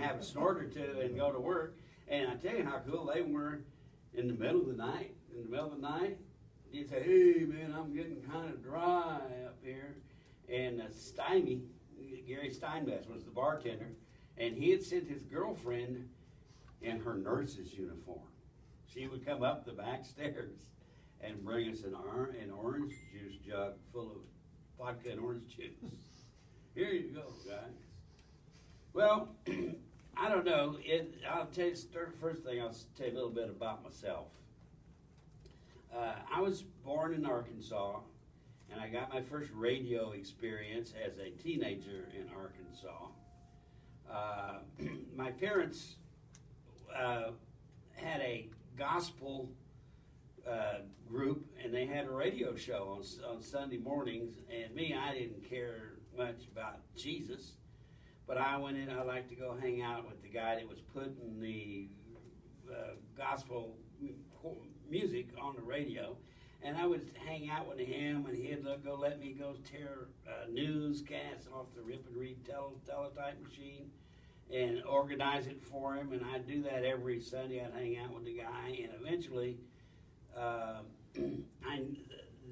have a snort or two and go to work. And I tell you how cool they were in the middle of the night. In the middle of the night, you'd say, hey, man, I'm getting kind of dry up here. And Gary Steinmetz was the bartender, and he had sent his girlfriend in her nurse's uniform. She would come up the back stairs and bring us an orange juice jug full of vodka and orange juice. Here you go, guys. Well, I don't know. I'll tell you, first thing, I'll tell you a little bit about myself. I was born in Arkansas, and I got my first radio experience as a teenager in Arkansas. My parents had a gospel group, and they had a radio show on Sunday mornings, and I didn't care much about Jesus, but I went in. I liked to go hang out with the guy that was putting the gospel music on the radio, and I would hang out with him, and he'd let me go tear newscasts off the rip and read teletype machine and organize it for him, and I'd do that every Sunday. I'd hang out with the guy, and eventually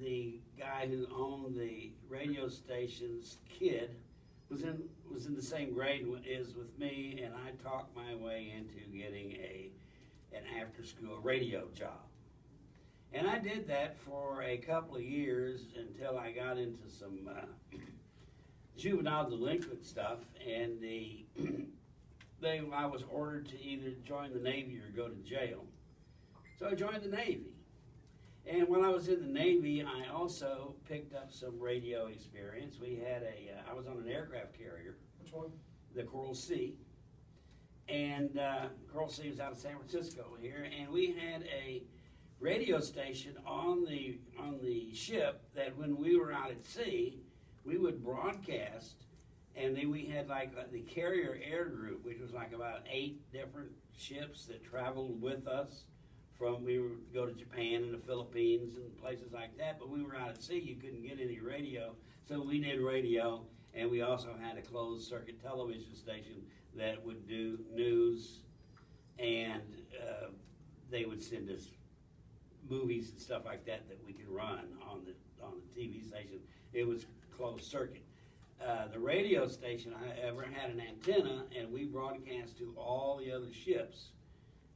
the guy who owned the radio station's kid was in the same grade as with me, and I talked my way into getting an after-school radio job. And I did that for a couple of years until I got into some juvenile delinquent stuff, and I was ordered to either join the Navy or go to jail. So I joined the Navy. And while I was in the Navy, I also picked up some radio experience. I was on an aircraft carrier. Which one? The Coral Sea. And Coral Sea was out of San Francisco here, and we had a radio station on the ship that when we were out at sea, we would broadcast, and then we had like the Carrier Air Group, which was like about 8 different ships that traveled with us. We would go to Japan and the Philippines and places like that, but we were out at sea. You couldn't get any radio, so we did radio, and we also had a closed circuit television station that would do news, and they would send us movies and stuff like that we could run on the TV station. It was closed circuit. The radio station, I ever had an antenna, and we broadcast to all the other ships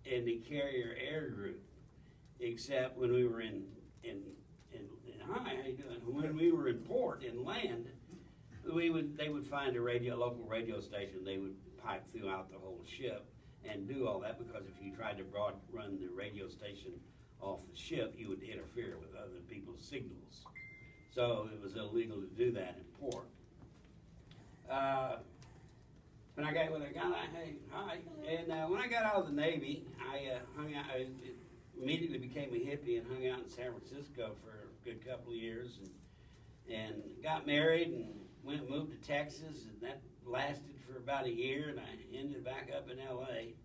in the Carrier Air Group, except when we were in hi, how you doing? When we were in port, in land, they would find a local radio station. They would pipe throughout the whole ship and do all that, because if you tried to run the radio station off the ship, you would interfere with other people's signals. So it was illegal to do that in port. When I got out of the Navy, I hung out. I immediately became a hippie and hung out in San Francisco for a good couple of years, and got married and moved to Texas, and that lasted for about a year, and I ended back up in L.A.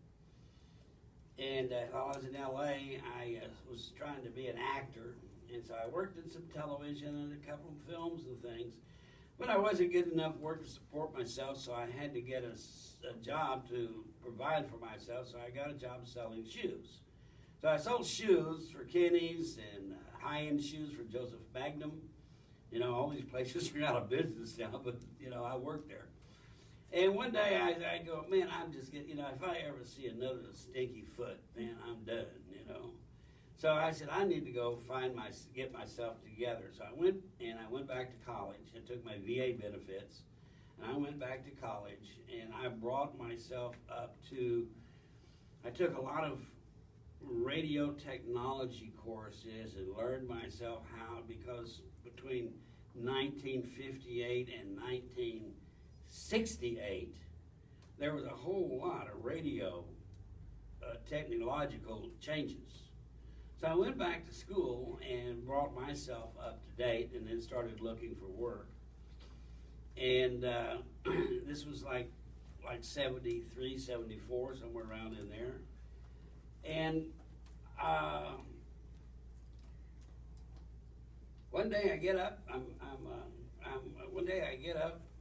And while I was in L.A., I was trying to be an actor, and so I worked in some television and a couple of films and things. But I wasn't getting enough work to support myself, so I had to get a job to provide for myself, so I got a job selling shoes. So I sold shoes for Kenny's and high-end shoes for Joseph Magnum. You know, all these places are out of business now, but, I worked there. And one day I go, man, I'm just getting, if I ever see another stinky foot, man, I'm done, So I said, I need to go get myself together. So I went back to college. I took my VA benefits, and I went back to college, and I brought myself up I took a lot of radio technology courses and learned myself how, because between 1958 and 1968, there was a whole lot of radio technological changes. So I went back to school and brought myself up to date, and then started looking for work. And this was like 73, 74, somewhere around in there. And one day I get up.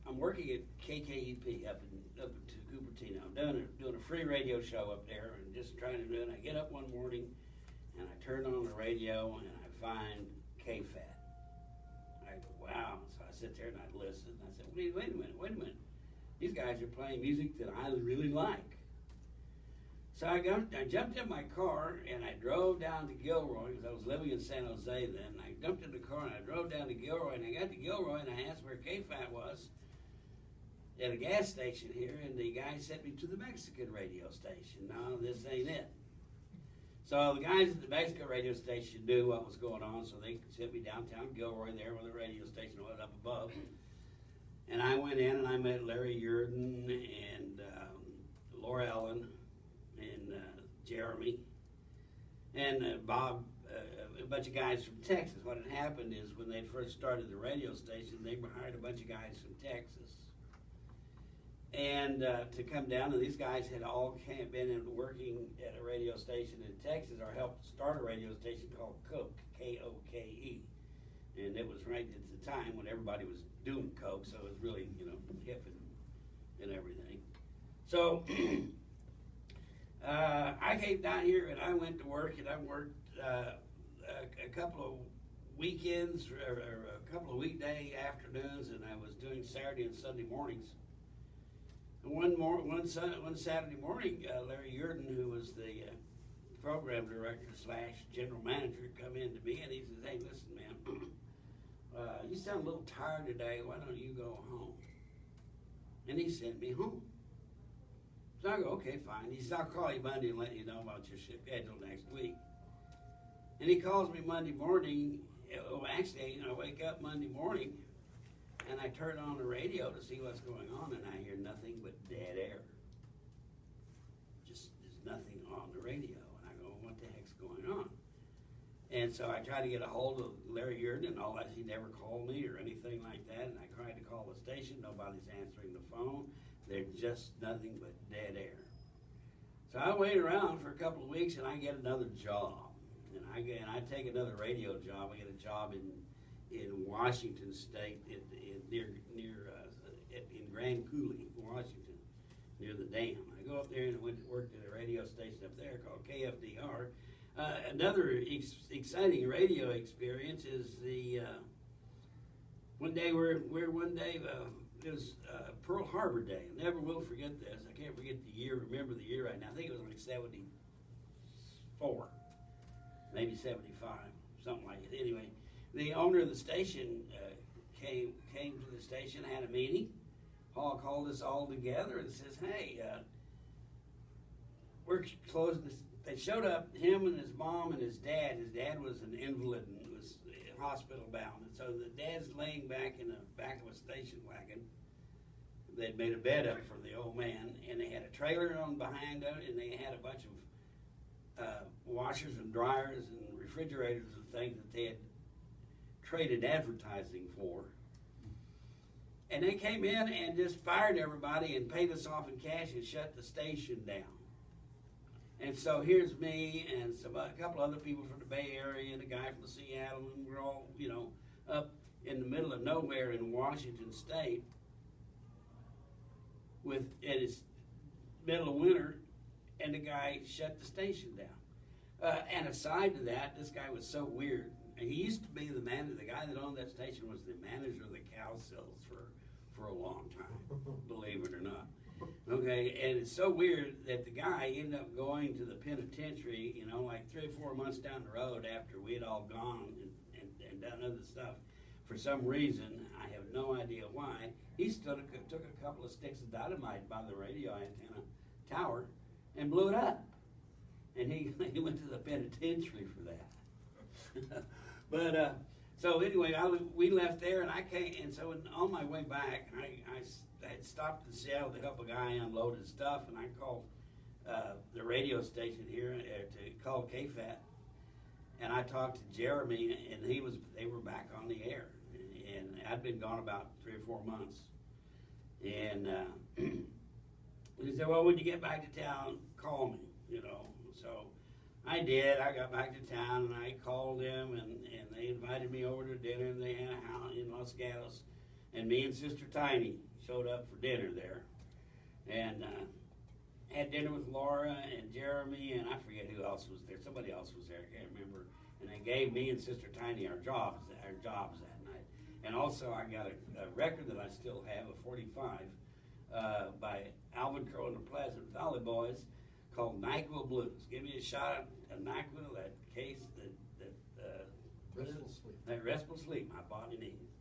I'm working at KKUP up to doing a free radio show up there and just trying to do it. I get up one morning and I turn on the radio and I find KFAT. I go, wow. So I sit there and I listen. And I said, wait a minute. These guys are playing music that I really like. So I jumped in my car and I drove down to Gilroy because I was living in San Jose then. I jumped in the car and I drove down to Gilroy and I got to Gilroy and I asked where KFAT was at a gas station here, and the guy sent me to the Mexican radio station. No, this ain't it. So the guys at the Mexican radio station knew what was going on, so they sent me downtown Gilroy there where the radio station was up above. And I went in and I met Larry Yurden and Laura Ellen and Jeremy and Bob, a bunch of guys from Texas. What had happened is when they first started the radio station, they hired a bunch of guys from Texas. And to come down, and these guys had all been working at a radio station in Texas, or helped start a radio station called Coke, K-O-K-E. And it was right at the time when everybody was doing Coke, so it was really, hip and everything. So I came down here and I went to work, and I worked a couple of weekends, or a couple of weekday afternoons, and I was doing Saturday and Sunday mornings. And one Saturday morning, Larry Yurden, who was the program director / general manager, come in to me and he says, "Hey, listen, man, you sound a little tired today. Why don't you go home?" And he sent me home. So I go, "Okay, fine." He says, "I'll call you Monday and let you know about your schedule next week." And he calls me Monday morning. Actually, I wake up Monday morning and I turn on the radio to see what's going on, and I hear nothing but dead air. Just, there's nothing on the radio. And I go, what the heck's going on? And so I try to get a hold of Larry Yurden and all that. He never called me or anything like that. And I tried to call the station. Nobody's answering the phone. There's just nothing but dead air. So I wait around for a couple of weeks, and I get another job. And I take another radio job. I get a job in Washington State, in Grand Coulee, Washington, near the dam. I go up there and went to work at a radio station up there called KFDR. Another exciting radio experience is it was Pearl Harbor Day. I never will forget this. I can't forget the year. Remember the year right now. I think it was like 74, maybe 75, something like it. Anyway. The owner of the station came to the station, had a meeting. Paul called us all together and says, "Hey, we're closing this." They showed up, him and his mom and his dad. His dad was an invalid and was hospital bound. And so the dad's laying back in the back of a station wagon. They'd made a bed up for the old man, and they had a trailer on behind it, and they had a bunch of washers and dryers and refrigerators and things that they had traded advertising for. And they came in and just fired everybody and paid us off in cash and shut the station down. And so here's me and a couple other people from the Bay Area and a guy from Seattle, and we're all, up in the middle of nowhere in Washington State and it's middle of winter, and the guy shut the station down. And aside to that, this guy was so weird. He used to be the guy that owned that station was the manager of the cow cells for a long time, believe it or not. Okay, and it's so weird that the guy ended up going to the penitentiary, like 3 or 4 months down the road after we had all gone and done other stuff. For some reason, I have no idea why, he took a couple of sticks of dynamite by the radio antenna tower and blew it up. And he went to the penitentiary for that. But so anyway, we left there, and I came, and so on my way back, I had stopped in Seattle to help a guy unload his stuff, and I called the radio station here to call KFAT, and I talked to Jeremy, and they were back on the air, and I'd been gone about 3 or 4 months, and he said, "Well, when you get back to town, call me," So I did. I got back to town and I called them, and they invited me over to dinner, and they had a house in Los Gatos, and me and Sister Tiny showed up for dinner there. And had dinner with Laura and Jeremy, and I forget who else was there. Somebody else was there. I can't remember. And they gave me and Sister Tiny our jobs that night. And also, I got a record that I still have, a 45, by Alvin Crow and the Pleasant Valley Boys, called NyQuil Blues. Give me a shot of NyQuil, that case, that restful sleep my body needs.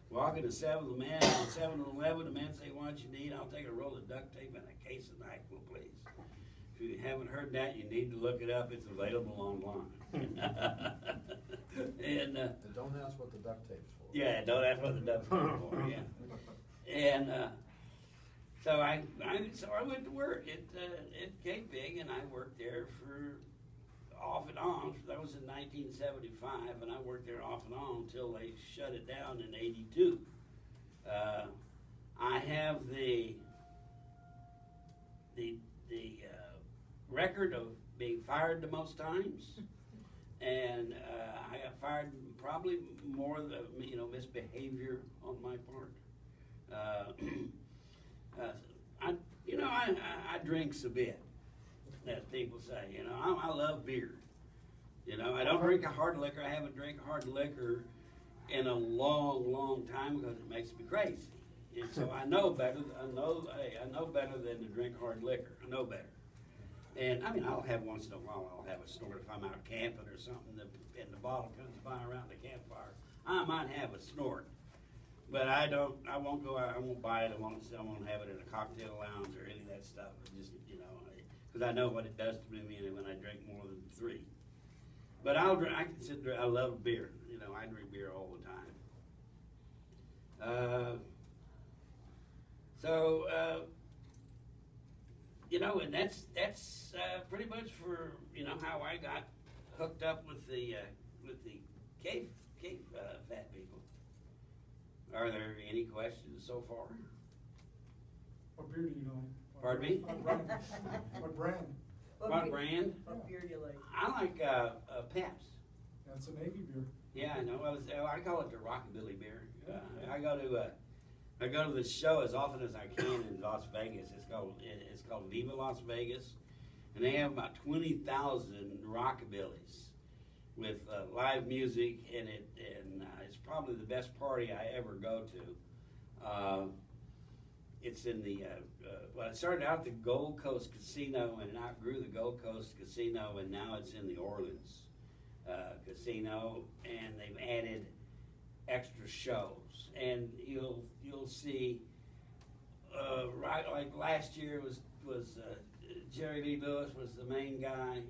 Walking to 7-Eleven, the man say, "What you need?" "I'll take a roll of duct tape and a case of NyQuil, please." If you haven't heard that, you need to look it up. It's available online. And don't ask what the duct tape's for. Yeah, don't ask what the duct tape's for. Yeah. And so I went to work at KPIG, and I worked there for off and on. That was in 1975, and I worked there off and on until they shut it down in '82. I have the record of being fired the most times, and I got fired probably more than misbehavior on my part. I drinks a bit, as people say. I love beer. I don't drink a hard liquor. I haven't drank a hard liquor in a long time because it makes me crazy. And so I know better. I know better than to drink hard liquor. I know better. And I'll have once in a while. I'll have a snort if I'm out camping or something, and the bottle comes by around the campfire. I might have a snort, but I won't go out. I won't buy it. I won't have it in a cocktail lounge or any of that stuff. Just because I know what it does to me when I drink more than 3. But I love beer. I drink beer all the time. And that's pretty much for how I got hooked up with the KFAT people. Are there any questions so far? What beer do you like? Pardon me? What brand? What brand? What beer do you like? I like Pabst. That's a Navy beer. Yeah, I know. I call it the rockabilly beer. I go to the show as often as I can in Las Vegas. It's called Viva Las Vegas, and they have about 20,000 rockabillys with live music, and it's probably the best party I ever go to. It's in the it started out at the Gold Coast Casino, and it outgrew the Gold Coast Casino, and now it's in the Orleans Casino, and they've added extra shows, and you'll see right like last year was Jerry Lee Lewis was the main guy,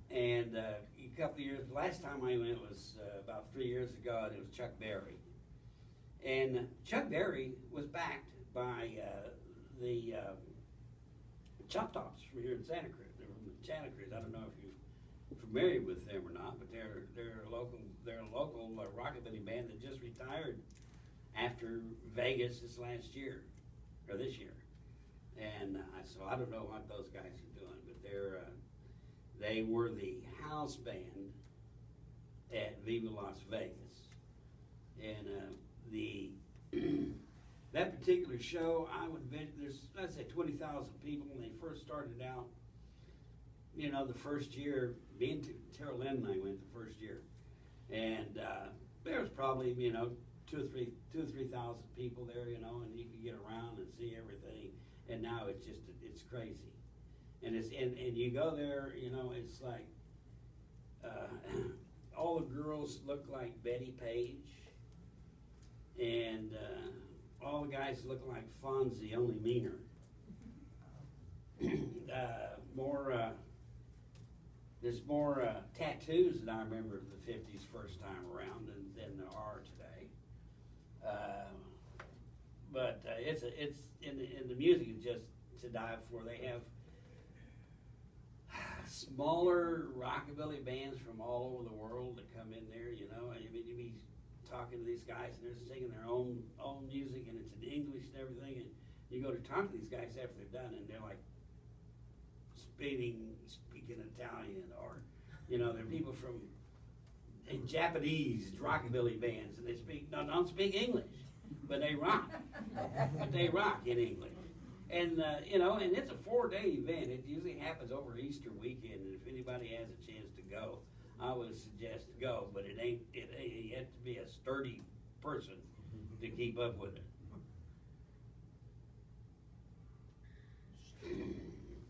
and a couple of years last time I went was about 3 years ago, and it was Chuck Berry, and Chuck Berry was backed by the Chop Tops from here in Santa Cruz. They're from Santa Cruz. I don't know if you're familiar with them or not, but they're a local rockabilly band that just retired after Vegas this year, and so I don't know what those guys are doing, but they were the house band at Viva Las Vegas, and that particular show, I would bet there's, let's say, 20,000 people when they first started out. The first year, me and Terrell Lynn and I went the first year, and there was probably 2,000 or 3,000 people there, and you could get around and see everything. And now it's crazy, and you go there, it's like all the girls look like Betty Page, and all the guys look like Fonzie, only meaner. There's more tattoos than I remember the 50s first time around than there are today. But it's in the music is just to die for. They have smaller rockabilly bands from all over the world that come in there. You be talking to these guys, and they're singing their own music, and it's in English and everything. And you go to talk to these guys after they're done, and they're like speaking Italian, or they're people from Japanese rockabilly bands, and they don't speak English, but they rock. But they rock in English. And, you know, and it's a 4-day event. It usually happens over Easter weekend, and if anybody has a chance to go, I would suggest go, but it ain't, you have to be a sturdy person to keep up with it.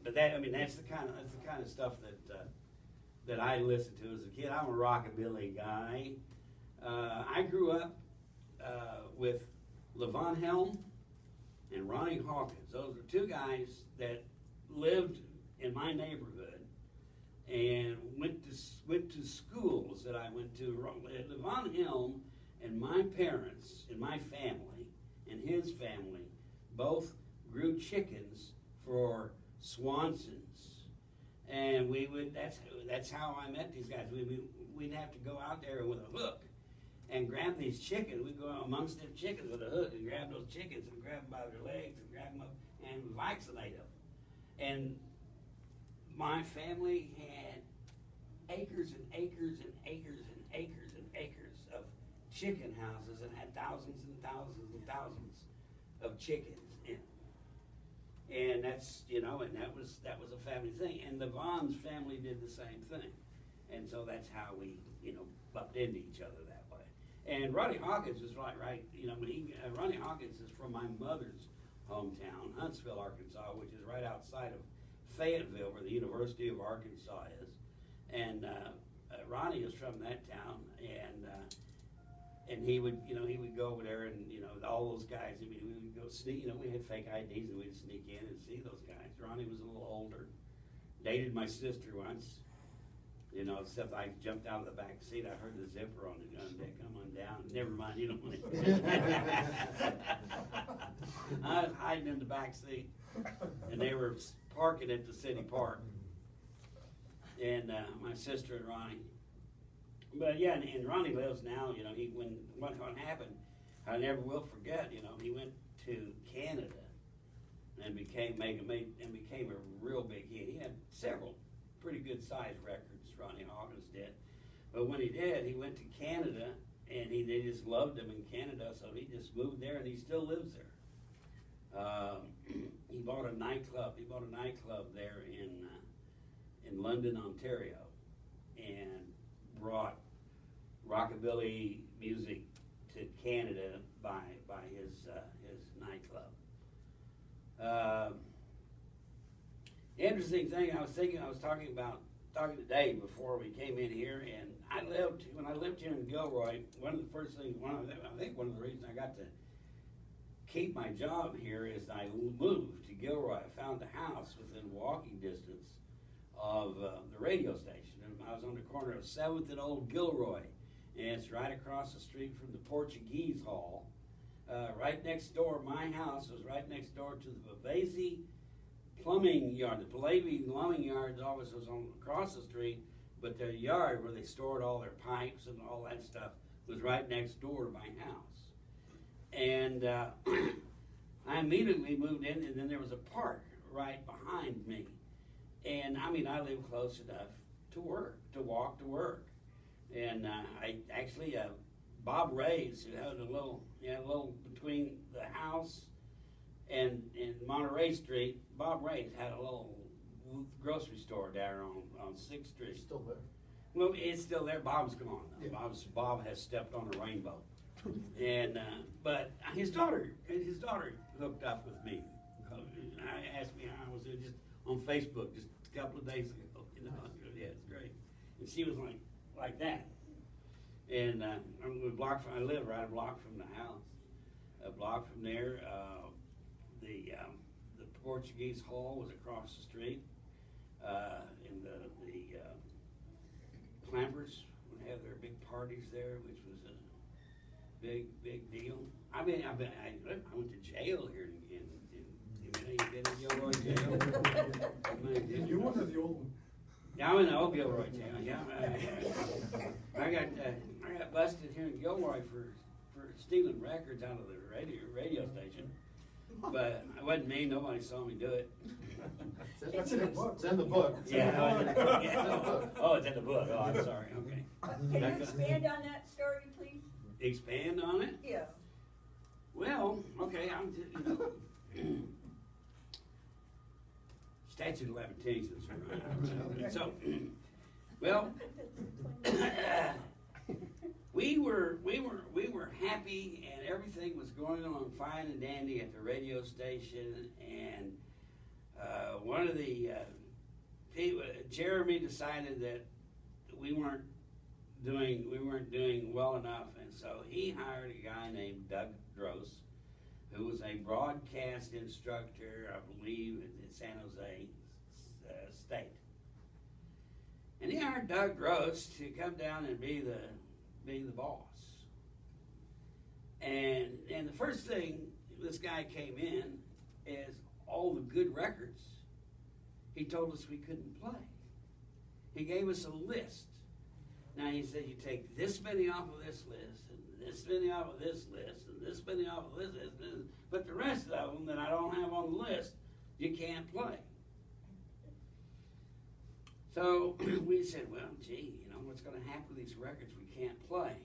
But that, I mean, that's the kind of stuff that I listened to as a kid. I'm a rockabilly guy. I grew up with Lavon Helm and Ronnie Hawkins. Those are two guys that lived in my neighborhood and went to schools that I went to. Lavon Helm and my parents and my family and his family both grew chickens for Swanson's, and we would. That's how I met these guys. We'd have to go out there with a hook and grab these chickens. We'd go amongst them chickens with a hook and grab those chickens and grab them by their legs and grab them up and vaccinate them. And my family had acres and acres and acres and acres and acres of chicken houses and had thousands and thousands and thousands of chickens in them. And that's, you know, and that was a family thing. And the Vaughn's family did the same thing. And so that's how we, you know, bumped into each other that way. And Ronnie Hawkins was right, you know, when Ronnie Hawkins is from my mother's hometown, Huntsville, Arkansas, which is right outside of Fayetteville, where the University of Arkansas is. And Ronnie is from that town, and he would go over there, and you know, all those guys. I mean, we would go sneak. You know, we had fake IDs, and we'd sneak in and see those guys. Ronnie was a little older, dated my sister once. You know, except I jumped out of the back seat. I heard the zipper on the gun deck come on down. Never mind, you don't want to. I was hiding in the back seat, and they were parking at the city park. And my sister and Ronnie. But yeah, and Ronnie lives now. You know, what happened, I never will forget. You know, he went to Canada and became a real big hit. He had several pretty good sized records. Ronnie Hawkins did, but when he did, he went to Canada, and they just loved him in Canada, so he just moved there, and he still lives there. He bought a nightclub. He bought a nightclub there in London, Ontario, and brought rockabilly music to Canada by his nightclub. Interesting thing, I was talking to Dave before we came in here, and when I lived here in Gilroy, one of the reasons I got to keep my job here is I moved to Gilroy. I found a house within walking distance of the radio station. And I was on the corner of 7th and Old Gilroy, and it's right across the street from the Portuguese Hall. Right next door, my house was right next door to the Bavasi plumbing yard. The Pallavi plumbing yard always was across the street, but their yard where they stored all their pipes and all that stuff was right next door to my house. And I immediately moved in, and then there was a park right behind me. And I mean, I live close enough to walk to work. And I actually, Bob Ray's, who had a little between the house and Monterey Street, Bob Ray's had a little grocery store there on 6th Street. It's still there. Well, it's still there. Bob's gone. Yeah. Bob has stepped on a rainbow. And but his daughter hooked up with me. I asked me how I was doing just on Facebook just a couple of days ago. You know, yeah, it's great. And she was like that. And I live right a block from the house. A block from there, the Portuguese Hall was across the street, and the Clampers would have their big parties there, which was a big deal. I mean, I went to jail here in Gilroy jail. You went to the old one. Yeah, I'm in the old Gilroy jail. Yeah, I got busted here in Gilroy for stealing records out of the radio station, but it wasn't me. Nobody saw me do it. That's in the book. It's in the book. Oh, it's in the book. Oh, I'm sorry. Okay. Can you expand on that story, please? Expand on it? Yeah. Well, okay. I'm just, statute of limitations. Right? So, well, we were happy, and everything was going on fine and dandy at the radio station. And one of the people, Jeremy, decided that we weren't doing well enough, and so he hired a guy named Doug Gross, who was a broadcast instructor, I believe, in San Jose State. And he hired Doug Gross to come down and be the boss. And the first thing this guy came in is all the good records he told us we couldn't play. He gave us a list. Now he said, you take this many off of this list, and this many off of this list, and this many off of this list, but the rest of them that I don't have on the list, you can't play. So we said, well, gee, what's going to happen with these records we can't play?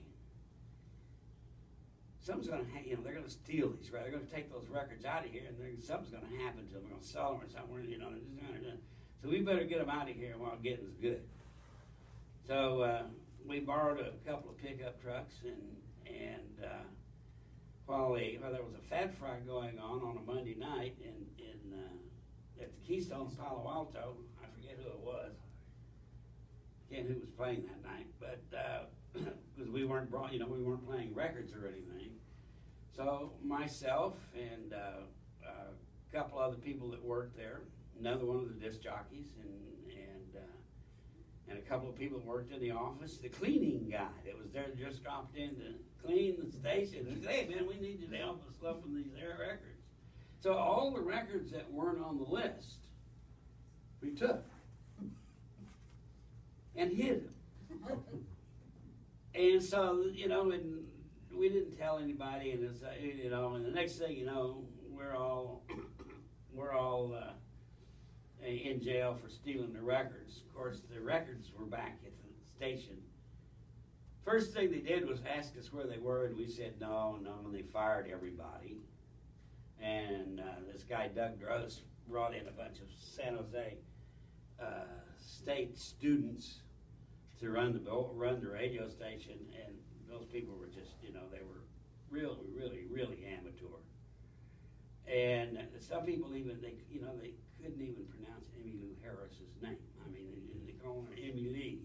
Something's going to they're going to steal these records. They're going to take those records out of here, and something's going to happen to them. They're going to sell them or somewhere, So we better get them out of here while getting's good. So we borrowed a couple of pickup trucks, and while there was a fat fry going on a Monday night at the Keystone in Palo Alto, I forget who it was. I forget who was playing that night, but because we weren't playing records or anything. So myself and a couple other people that worked there, another one of the disc jockeys, and a couple of people that worked in the office, the cleaning guy that was there just dropped in to clean the station. He said, hey man, we need you to help us up with these air records. So all the records that weren't on the list, we took and hid them. And so, and we didn't tell anybody, and it's, and the next thing you know, we're all in jail for stealing the records. Of course, the records were back at the station. First thing they did was ask us where they were, and we said no, and they fired everybody. And this guy, Doug Gross, brought in a bunch of San Jose State students to run the radio station, and those people were just, they were really, really, really amateur. And some people even, they couldn't even pronounce Emmylou Harris's name. I mean, they call her Emmy Lee,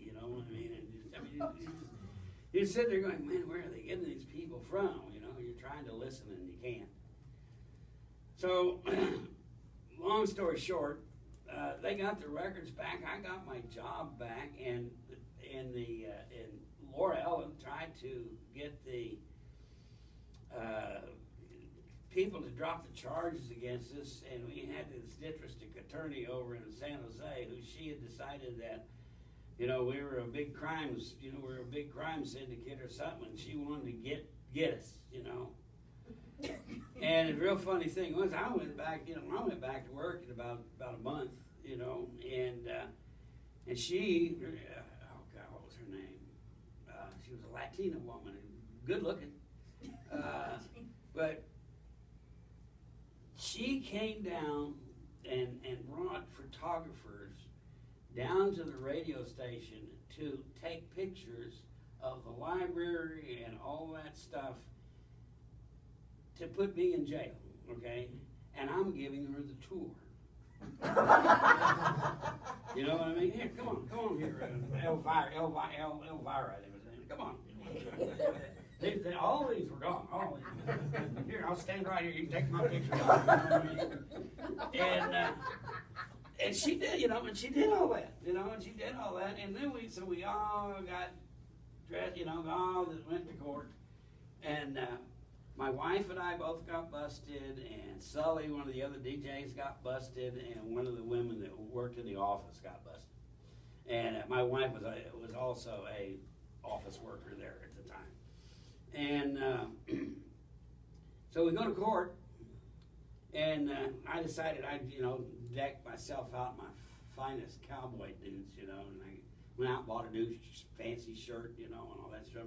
you sit there going, man, where are they getting these people from? You're trying to listen and you can't. So, long story short, they got the records back. I got my job back, and Laura Ellen tried to get the people to drop the charges against us, and we had this district attorney over in San Jose who she had decided that, we were a big crime syndicate or something, and she wanted to get us, And the real funny thing was, I went back to work in about a month, and she, oh God, what was her name? She was a Latina woman, good looking, but she came down and brought photographers down to the radio station to take pictures of the library and all that stuff to put me in jail, okay? And I'm giving her the tour. You know what I mean? Here, come on here, Elvira, I think was her name. Come on. All these were gone. All these. Here, I'll stand right here. You can take my picture. You know what I mean? And she did, and she did all that, and she did all that, and then we all got dressed, all went to court, and my wife and I both got busted, and Sully, one of the other DJs, got busted, and one of the women that worked in the office got busted. And my wife was also a office worker there at the time. And so we go to court, and I decided I'd, deck myself out in my finest cowboy boots, and I went out and bought a new fancy shirt, and all that stuff.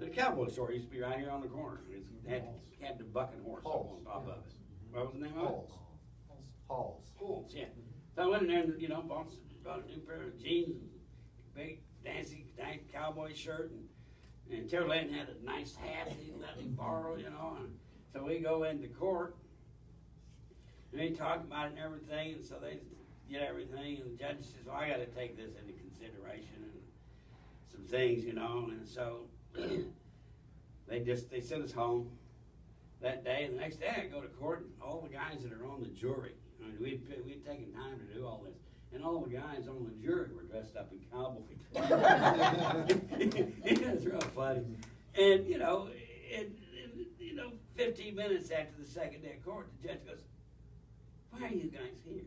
The cowboy store used to be right here on the corner. It had the bucking horse up on top of it. What was the name of it? Halls. Halls, yeah. So I went in there and, bought a new pair of jeans and big dancy cowboy shirt, and Terry Layton had a nice hat that he let me borrow, and so we go into court, and they talk about it and everything, and so they get everything, and the judge says, well, I gotta take this into consideration, and some things, and so they sent us home that day, and the next day I go to court, and all the guys that are on the jury, we'd taken time to do all this, and all the guys on the jury were dressed up in cowboy. It was real funny. And, 15 minutes after the second day of court, the judge goes, why are you guys here?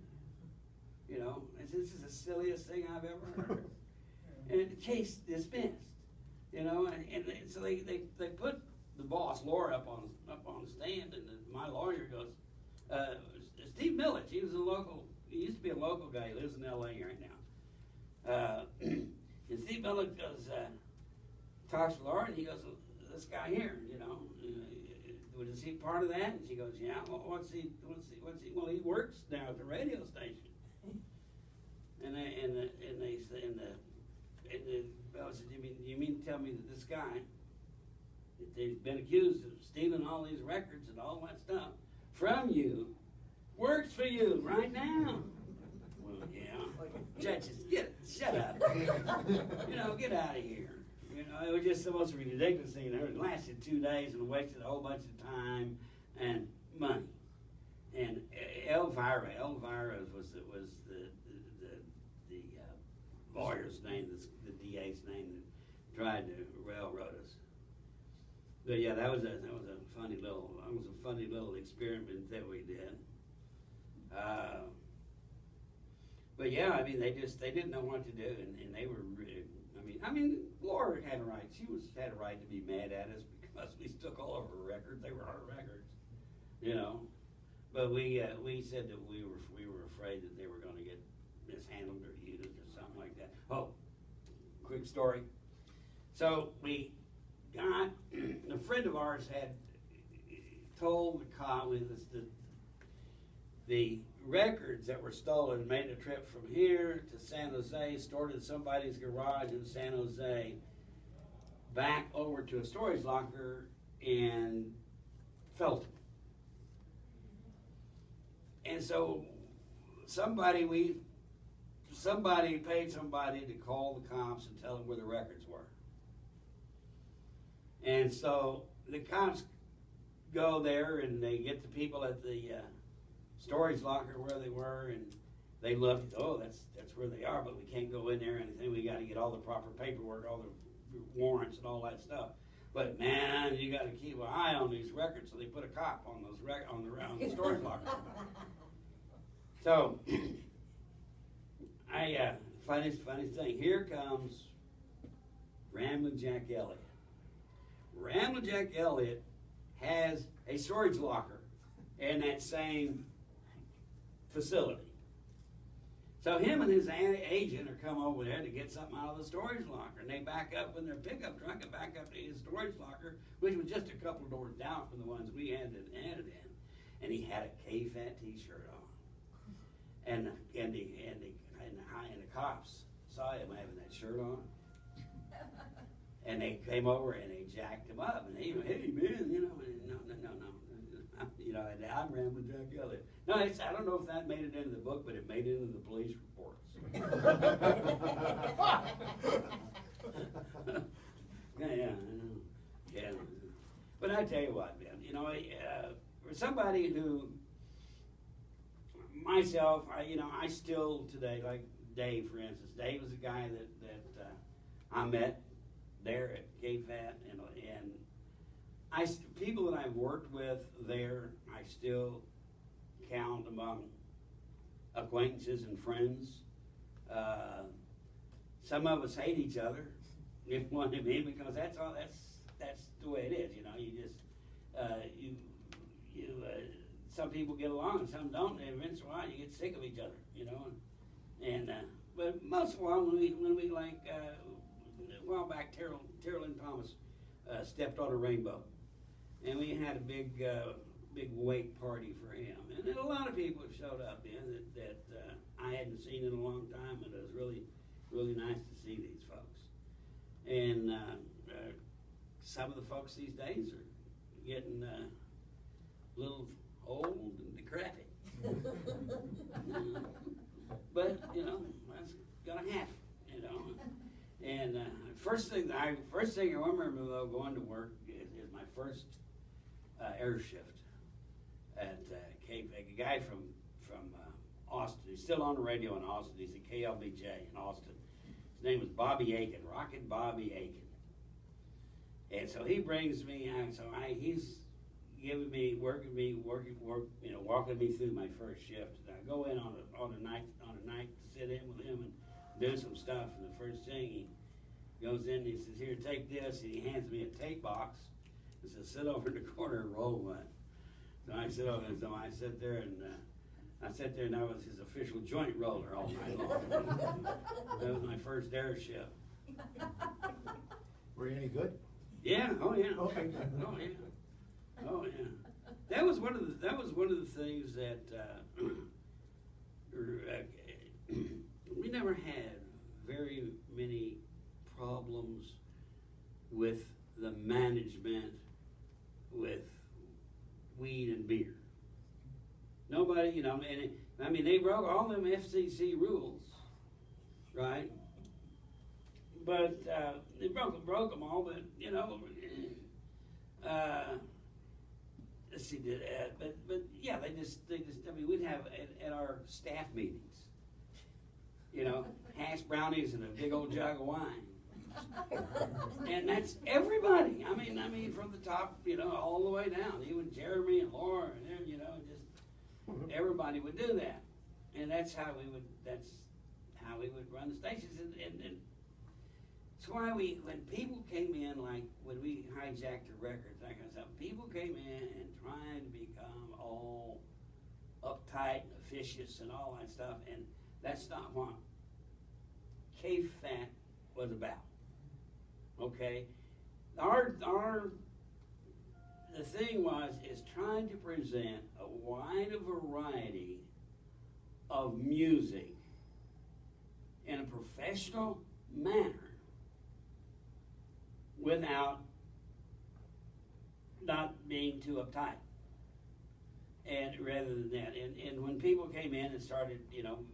This is the silliest thing I've ever heard. And the case dismissed, and so they put the boss, Laura, up on the stand, and my lawyer goes, Steve Millich, he used to be a local guy, he lives in LA right now. And Steve Millich goes, talks to Laura, and he goes, this guy here, is he part of that? And she goes, yeah. Well, what's he? Well, he works now at the radio station. And they said, fellow said, you mean to tell me that this guy, that they've been accused of stealing all these records and all that stuff from you, works for you right now? Well, yeah. Judges, shut up. Get out of here. It was just the most ridiculous thing. It lasted 2 days and wasted a whole bunch of time and money. And Elvira was the lawyer's name, the DA's name that tried to railroad us. But yeah, that was a funny little experiment that we did. But yeah, they didn't know what to do, and they were really, Laura had a right. She had a right to be mad at us because we took all of her records. They were our records, But we said that we were afraid that they were going to get mishandled or used or something like that. Oh, quick story. So we got a friend of ours had told the cop with us that the records that were stolen made a trip from here to San Jose, stored in somebody's garage in San Jose, back over to a storage locker in Felton. And so somebody paid somebody to call the cops and tell them where the records were. And so the cops go there and they get the people at the storage locker where they were, and they look, oh, that's where they are, but we can't go in there or anything. We got to get all the proper paperwork, all the warrants and all that stuff. But man, you got to keep an eye on these records. So they put a cop on those on the storage locker. So I funny thing. Here comes Ramblin' Jack Elliott. Ramblin' Jack Elliott has a storage locker in that same facility. So him and his agent are come over there to get something out of the storage locker, and they back up in their pickup truck and back up to his storage locker, which was just a couple doors down from the ones we had in. And he had a KFAT T-shirt on, and the cops saw him having that shirt on, and they came over and they jacked him up, and he went, hey man, no. I'm Ramblin' Jack Elliott. No, I don't know if that made it into the book, but it made it into the police reports. Yeah. But I tell you what, man, for somebody who, myself, I still today, like Dave, for instance. Dave was a guy that I met there at KFAT, and people that I've worked with there, I still count among acquaintances and friends. Some of us hate each other, if you want to be, because that's the way it is. Some people get along and some don't, and eventually you get sick of each other. But most of all, when we like a while back, Terrell and Thomas stepped on a rainbow, and we had a big wake party for him, and then a lot of people showed up that I hadn't seen in a long time, and it was really, really nice to see these folks. And some of the folks these days are getting a little old and decrepit. But, you know, that's gonna happen, you know. And first thing I remember though going to work is my first air shift at KPIG. A guy from Austin. He's still on the radio in Austin. He's at KLBJ in Austin. His name was Bobby Aiken, Rockin' Bobby Aiken. And so he brings me out. So he's giving me, walking me through my first shift. And I go in on a night to sit in with him and do some stuff. And the first thing he goes in, he says, "Here, take this." And he hands me a tape box and says, "Sit over in the corner and roll one." So I sit over, and so I sat there and I was his official joint roller all night long. That was my first air shift. Were you any good? Yeah. Oh yeah. Okay. Oh yeah. Oh yeah. That was one of the things that we never had very many problems with the management with weed and beer. Nobody, you know, and they broke all them FCC rules, right? But they broke them all. But you know, let's see, but yeah, they just. I mean, we'd have at our staff meetings, you know, hash brownies and a big old jug of wine. And that's everybody. I mean, from the top, you know, all the way down. Even Jeremy and Laura, and you know, just everybody would do that, and that's how we would run the stations. And that's why when people came in, like when we hijacked the records, that kind of stuff, people came in and trying to become all uptight and officious and all that stuff, and that's not what KFAT was about. Okay, the thing is trying to present a wide variety of music in a professional manner without not being too uptight. And rather than that, and when people came in and started, you know,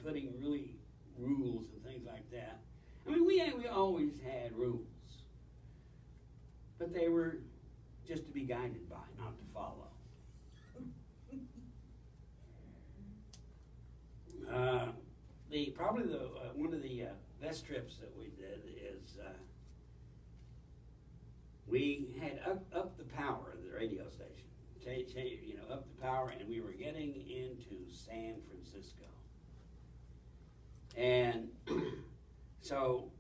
putting really rules and things like that, I mean, we always had rules, but they were just to be guided by, not to follow. One of the best trips that we did is we had up the power of the radio station, you know, up the power, and we were getting into San Francisco, and so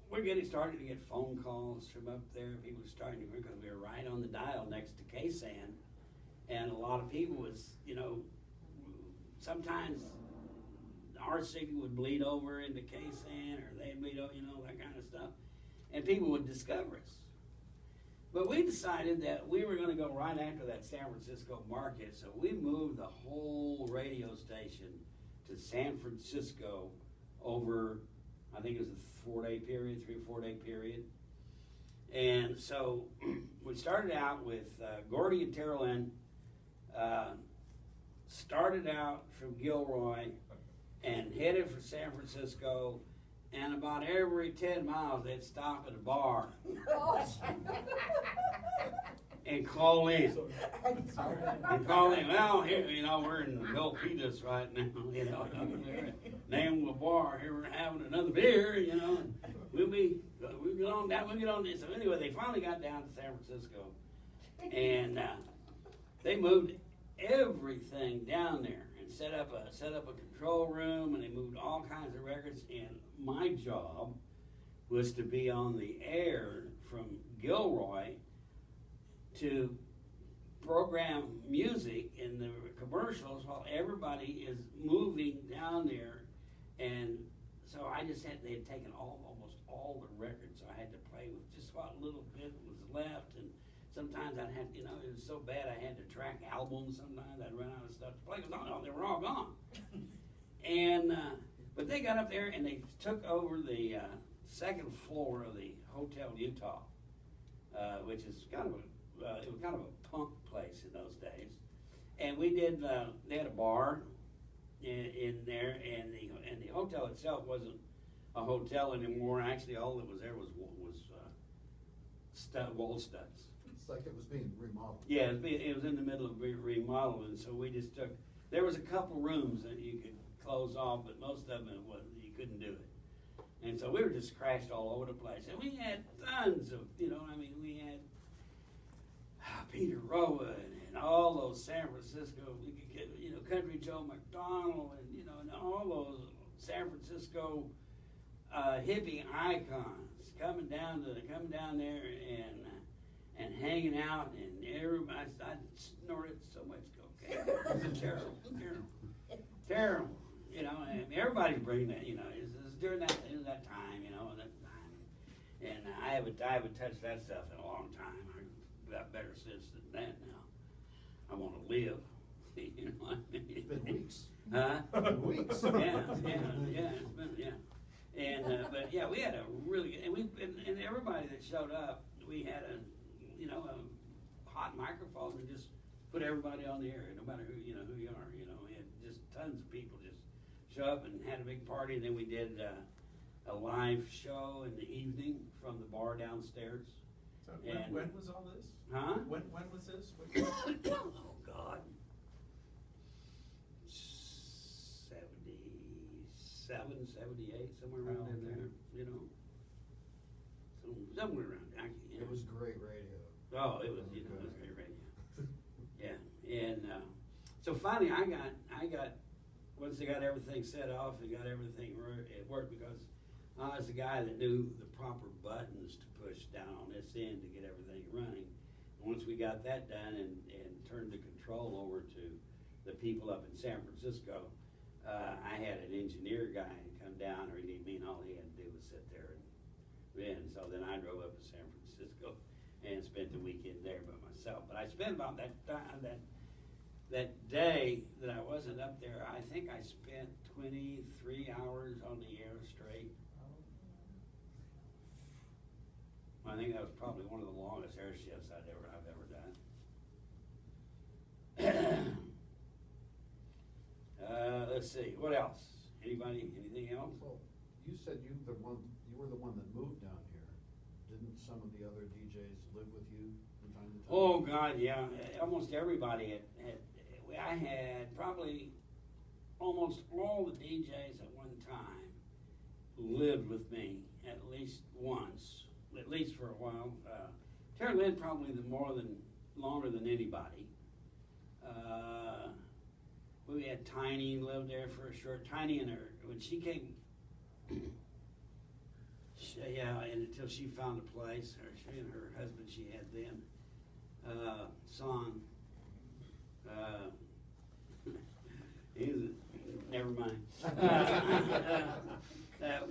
we're starting to get phone calls from up there. People were starting to, because we were right on the dial next to KSAN, and a lot of people was, you know, sometimes our signal would bleed over into KSAN, or they'd bleed over, you know, that kind of stuff, and people would discover us. But we decided that we were going to go right after that San Francisco market, so we moved the whole radio station to San Francisco over, I think it was a 3 or 4 day period. And so we started out with Gordy and Terrell Lynn, started out from Gilroy and headed for San Francisco, and about every 10 miles they'd stop at a bar and call in. Well, here, you know, we're in Milpitas right now, you know, name of a bar, here we're having another beer, you know, and we'll get on this. So anyway, they finally got down to San Francisco, and they moved everything down there and set up a control room, and they moved all kinds of records, and my job was to be on the air from Gilroy to program music in the commercials while everybody is moving down there. And so they had taken almost all the records, so I had to play with just what little bit was left. And sometimes I'd have, you know, it was so bad I had to track albums. Sometimes I'd run out of stuff to play because they were all gone. And, but they got up there and they took over the second floor of the Hotel Utah, which is kind of it was kind of a punk place in those days. And we did, they had a bar in there, and the hotel itself wasn't a hotel anymore. Actually, all that was there was wall studs. It's like it was being remodeled. Yeah, it was in the middle of remodeling, so we just took, there was a couple rooms that you could close off, but most of them, you couldn't do it. And so we were just crashed all over the place. And we had tons of, we had Peter Rowan and all those San Francisco, we could get, Country Joe McDonald and, and all those San Francisco hippie icons coming down there and hanging out, and everybody, I snorted so much cocaine. It was terrible, and everybody's bringing that, it's during that time, and I haven't touched that stuff in a long time. I've got better sense than that now. I want to live, you know what I mean? It's been weeks. Huh? Weeks. Yeah, it's been, yeah. And, but yeah, we had a really good, and everybody that showed up, we had a hot microphone and just put everybody on the air, no matter who you are, we had just tons of people just show up and had a big party. And then we did a live show in the evening from the bar downstairs. So And- when was all this? Huh? When was this? Oh, God. 77, 78, somewhere around in there, somewhere around there. It was great radio. Oh, it was, it was great radio. Yeah, and so finally I got, once they got everything set off and got everything it worked, because I was the guy that knew the proper buttons to push down on this end to get everything running. And once we got that done and turned the control over to the people up in San Francisco, I had an engineer guy come down, or he all he had to do was sit there and so then I drove up to San Francisco and spent the weekend there by myself. But I spent about that day that I wasn't up there, I think I spent 23 hours on the air straight. I think that was probably one of the longest air shifts I've ever done. Let's see, what else? Anything else? Well, you said you were the one that moved down here. Didn't some of the other DJs live with you from time to time? Oh, God, yeah. Almost everybody I had probably almost all the DJs at one time lived with me at least once, at least for a while. Terry Lynn probably longer than anybody. We had Tiny lived there for a short. Tiny and when she came, and until she found a place, she and her husband she had then, Son. Never mind.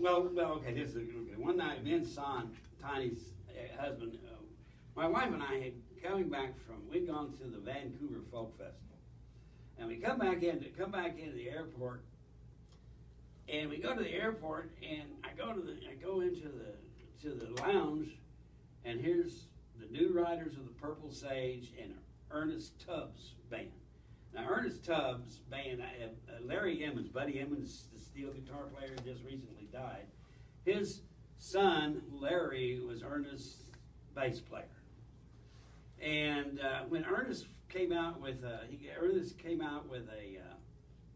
Well, okay, this is a good one. One night, me and Son, Tiny's husband, my wife and I had coming back we'd gone to the Vancouver Folk Festival. And we come back into the airport, and we go to the airport, and I go into the lounge, and here's the New Riders of the Purple Sage and Ernest Tubbs band. Now Ernest Tubbs band, Larry Emmons, Buddy Emmons, the steel guitar player, just recently died. His son Larry was Ernest's bass player, and when Ernest came out with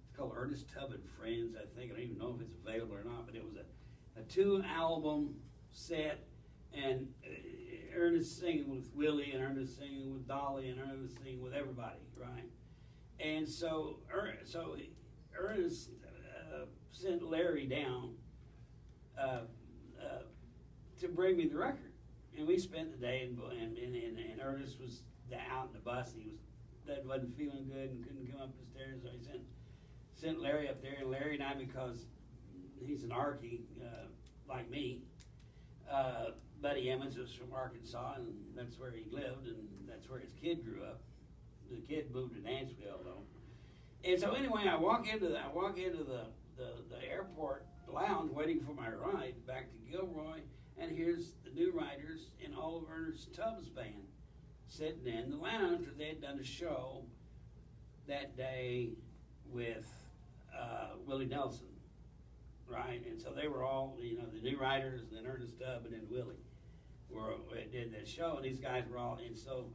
it's called Ernest Tubb and Friends, I think. I don't even know if it's available or not, but it was a 2-album set, and Ernest singing with Willie, and Ernest singing with Dolly, and Ernest singing with everybody, right? And so Ernest sent Larry down to bring me the record, and we spent the day, and Ernest was out in the bus. He wasn't feeling good and couldn't come up the stairs, so he sent Larry up there. And Larry and I, because he's an Arkie like me, Buddy Emmons was from Arkansas, and that's where he lived, and that's where his kid grew up. The kid moved to Nashville though. And so anyway, I walk into the the airport lounge waiting for my ride back to Gilroy, and here's the New Riders and Oliver Ernest Tubbs band sitting in the lounge because they had done a show that day with Willie Nelson, right? And so they were all, you know, the New Riders and then Ernest Tubb and then Willie did that show, and these guys were all, and so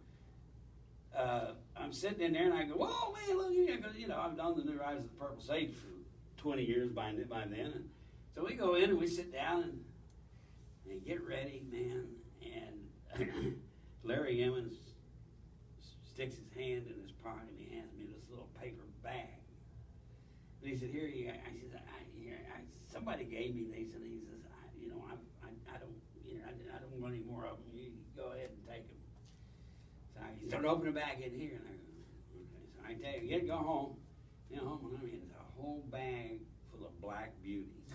I'm sitting in there and I go, whoa man, look at you, because you know I've done the New Riders of the Purple Sage for 20 years by then, and so we go in and we sit down and get ready, man, and Larry Emmons sticks his hand in his pocket and he hands me this little paper bag. And he said, "Here you go." Somebody gave me these, and he says, "You know, I don't, you know, I don't want any more of them. You go ahead and take them." So he started opening the bag in here, and I go, "Okay." So I tell you, go home. You know, home, and I mean, it's a whole bag full of black beauties.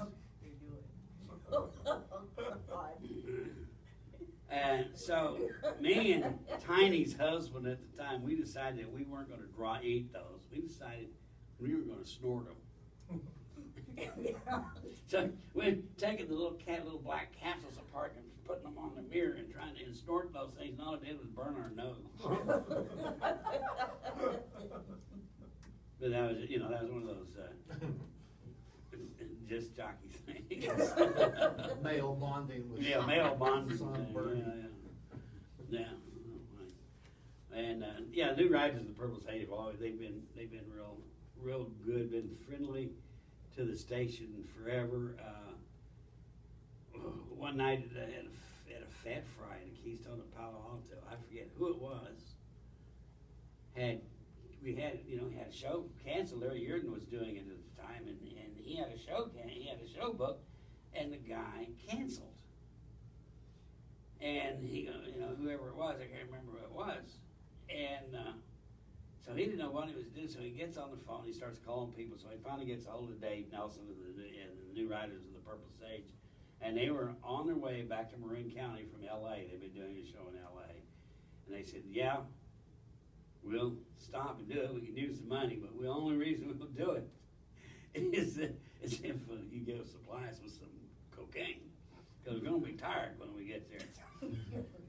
And so me and Tiny's husband at the time, we decided that we weren't going to eat those. We decided we were going to snort them. So we're taking the little black capsules apart and putting them on the mirror and trying to snort those things, and all it did was burn our nose. But that was, you know, that was one of those just jockey things. Male bonding with male bonding. sunburn. Yeah. And New Riders of the Purple Sage have always they've been real good, been friendly to the station forever. One night at a fat fry in Keystone at Palo Alto, I forget who it was. We had a show canceled. Larry Yurden was doing it at the time, and he had a show booked, and the guy canceled. And he, whoever it was, I can't remember who it was, and so he didn't know what he was doing. So he gets on the phone, he starts calling people. So he finally gets a hold of Dave Nelson and the New Riders of the Purple Sage, and they were on their way back to Marin County from L.A. They've been doing a show in L.A. And they said, "Yeah, we'll stop and do it. We can use the money, but the only reason we'll do it is if you give us supplies with some cocaine, because we're going to be tired when we get there,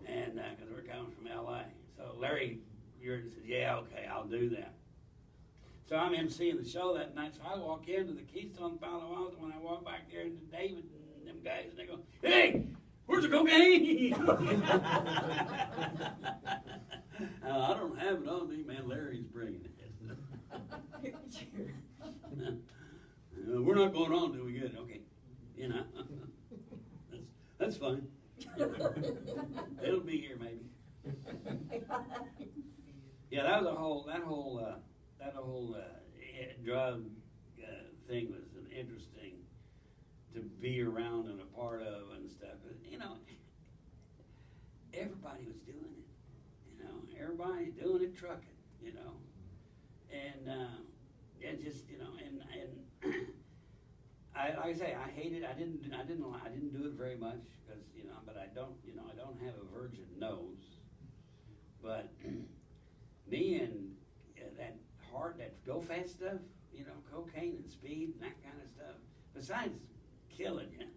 and because we're coming from L.A." So Larry Yurden said, "Yeah, okay, I'll do that." So I'm emceeing the show that night. So I walk into the Keystone Palo Alto. When I walk back there to David and them guys, and they go, "Hey, where's the cocaine?" I don't have it on me, man. Larry's bringing it. We're not going on till we get it. Okay, you know, that's fine. It'll be here maybe. Yeah, that whole drug thing was an interesting to be around and a part of and stuff. But, you know, everybody was doing it. You know, everybody's doing it trucking. You know, and just, you know, and like I say, I hate it. I didn't do it very much because, you know, but I don't have a virgin nose. But me and that go fast stuff, you know, cocaine and speed and that kind of stuff, besides killing you,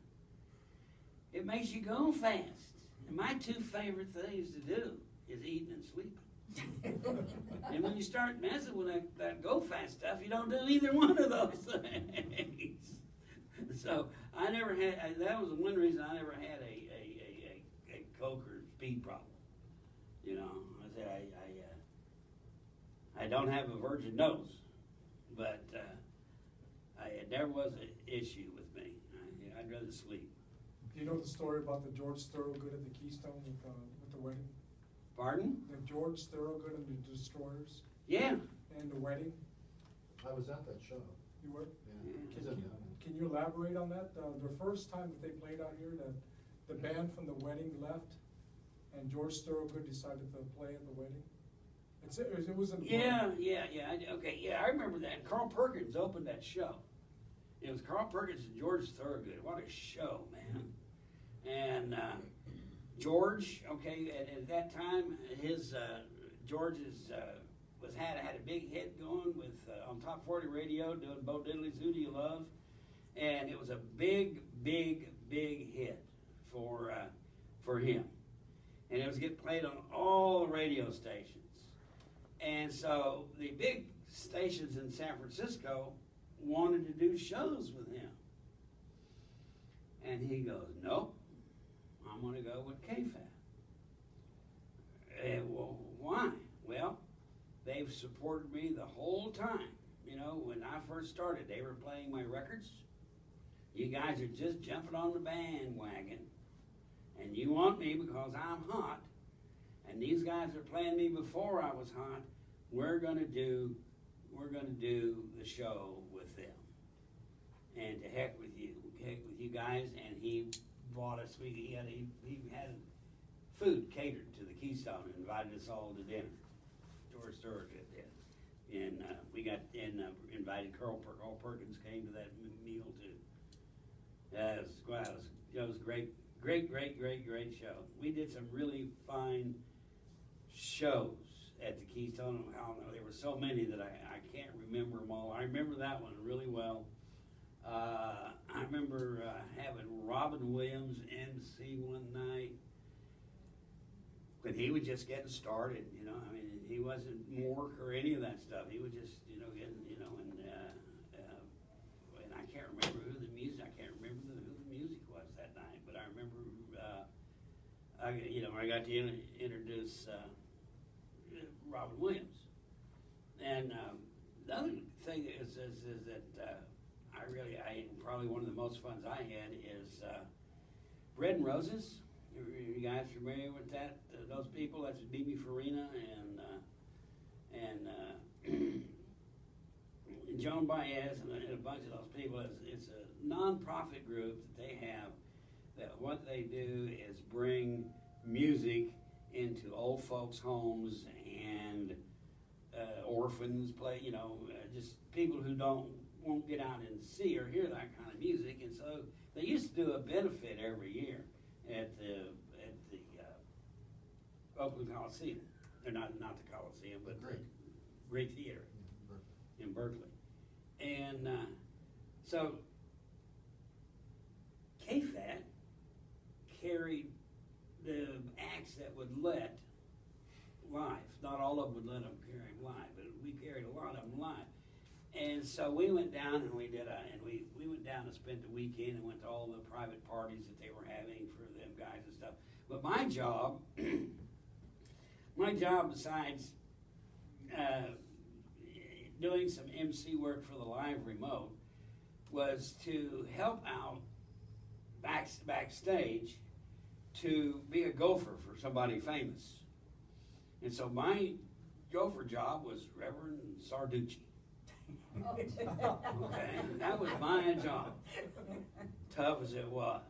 it makes you go fast. And my two favorite things to do is eating and sleeping. And when you start messing with that go fast stuff, you don't do either one of those things. So I never had, that was one reason I never had a coke or speed problem. You know, I don't have a virgin nose, but it never was an issue with me. I'd rather sleep. Do you know the story about the George Thorogood at the Keystone with the wedding? Pardon? The George Thorogood and the Destroyers? Yeah. And the wedding? I was at that show. You were? Yeah. Can you elaborate on that? The first time that they played out here, the band from the wedding left, and George Thorogood decided to play at the wedding. It was important. Yeah. I remember that. Carl Perkins opened that show. It was Carl Perkins and George Thorogood. What a show, man! And George, at that time, George's had a big hit going with on Top 40 Radio, doing Bo Diddley's "Who Do You Love," and it was a big hit for him, and it was getting played on all the radio stations. And so the big stations in San Francisco wanted to do shows with him, and he goes, "Nope, I'm going to go with KFAT." Well, why? Well, they've supported me the whole time. You know, when I first started, they were playing my records. You guys are just jumping on the bandwagon, and you want me because I'm hot, and these guys are playing me before I was hot. We're gonna do the show with them, and to heck with you guys. And he bought us. He had food catered to the Keystone and invited us all to dinner. George Thorogood did, and we got invited. Carl Perkins came to that meal too. It was great show. We did some really fine shows at the Keystone. I don't know, there were so many that I can't remember them all. I remember that one really well. I remember having Robin Williams MC one night when he was just getting started. You know, I mean, he wasn't Mork or any of that stuff. He was just, you know, getting, you know, and I can't remember who the music. I can't remember who the music was that night. But I remember, I got to introduce Robin Williams. And the other thing is that probably one of the most fun I had is Bread and Roses. You guys familiar with that? Those people, that's Bibi Farina and Joan Baez and a bunch of those people. It's a non-profit group that they have, that what they do is bring music into old folks' homes and orphans, just people who won't get out and see or hear that kind of music. And so they used to do a benefit every year at the Oakland Coliseum. Or not the Coliseum, but the Great Theater in Berkeley. And so KFAT carried the acts that would let live. Not all of them would let them carry them live, but we carried a lot of them live. And so we went down and we went down and spent the weekend and went to all the private parties that they were having for them guys and stuff. But my job, besides doing some MC work for the live remote, was to help out backstage to be a gopher for somebody famous. And so my gopher job was Reverend Sarducci. Okay, that was my job, tough as it was.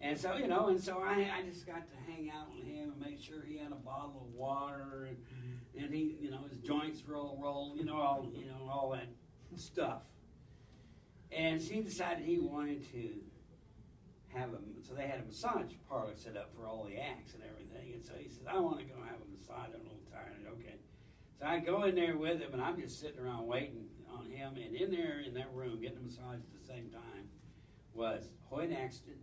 And so, I just got to hang out with him and make sure he had a bottle of water and he, his joints roll, all that stuff. And she decided he wanted to so they had a massage parlor set up for all the acts and everything. And so he said, I want to go have a massage. I'm a little tired. Okay. So I go in there with him, and I'm just sitting around waiting on him. And in that room, getting a massage at the same time, was Hoyt Axton,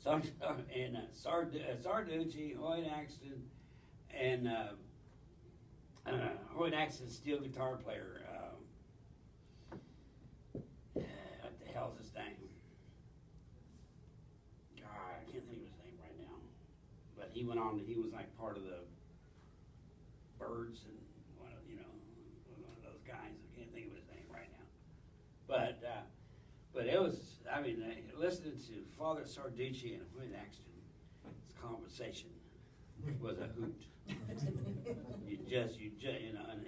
Sarducci, Hoyt Axton, and Hoyt Axton's steel guitar player. What the hell's his name? God, I can't think of his name right now. But he went on. He was like part of the Birds and one of those guys. I can't think of his name right now. But it was. I mean, listening to Father Sarducci and Hoyt Axton's conversation was a hoot. you just,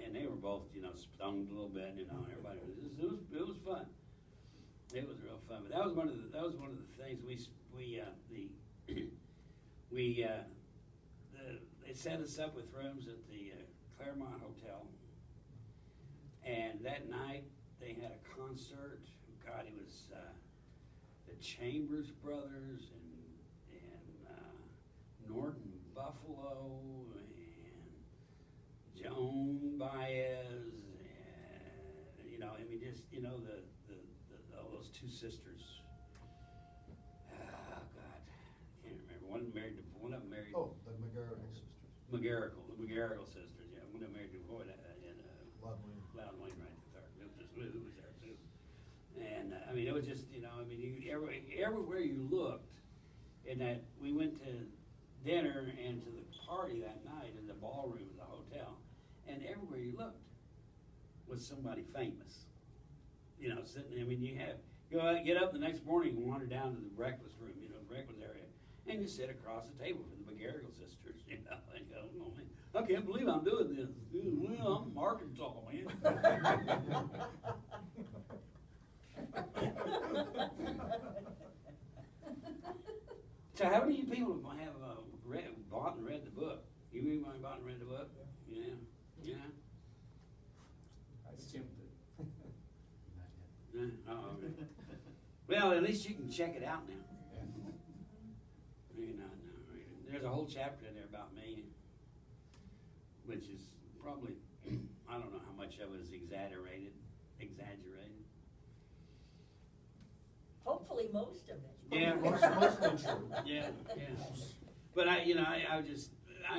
and they were both, stoned a little bit, everybody it was fun. It was real fun. But that was one of the things they set us up with rooms at the Claremont Hotel, and that night they had a concert. God, it was the Chambers Brothers and Norton Buffalo and Joan Baez and those two sisters. Oh God, can't remember. One of them married. Oh, the McGarrigle sisters. The McGarrigle sisters. Yeah, one of them married to a boy in Loudon Wayne. right to Thorogood. Who was there too. And I mean, it was just everywhere you looked. And that we went to dinner and to the party that night in the ballroom of the hotel, and everywhere you looked was somebody famous. Sitting. I mean, you get up the next morning and wander down to the breakfast room, the breakfast area, and you sit across the table from the McGarrigle sisters, and go, oh man, I can't believe I'm doing this. Well, I'm from Arkansas, man. So how many of you people have bought and read the book? You anybody bought and read the book? Yeah. I skimmed it. Oh, okay. Well, at least you can check it out now. There's a whole chapter in there about me, which is probably, I don't know how much of it is exaggerated. Hopefully most of it. Yeah, Mostly true. yeah. But I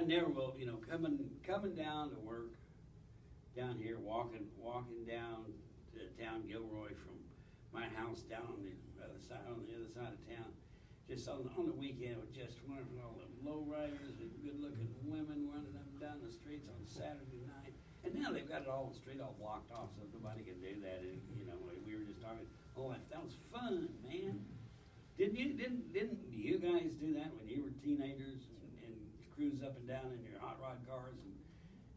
never will, coming down to work, down here, walking down to town Gilroy from my house down on the other side of town. Just on the weekend, it was just wonderful. All the lowriders, the good-looking women running up and down the streets on Saturday night. And now they've got the street all blocked off, so nobody can do that. And, we were just talking. Oh, that was fun, man. Didn't you guys do that when you were teenagers and cruise up and down in your hot rod cars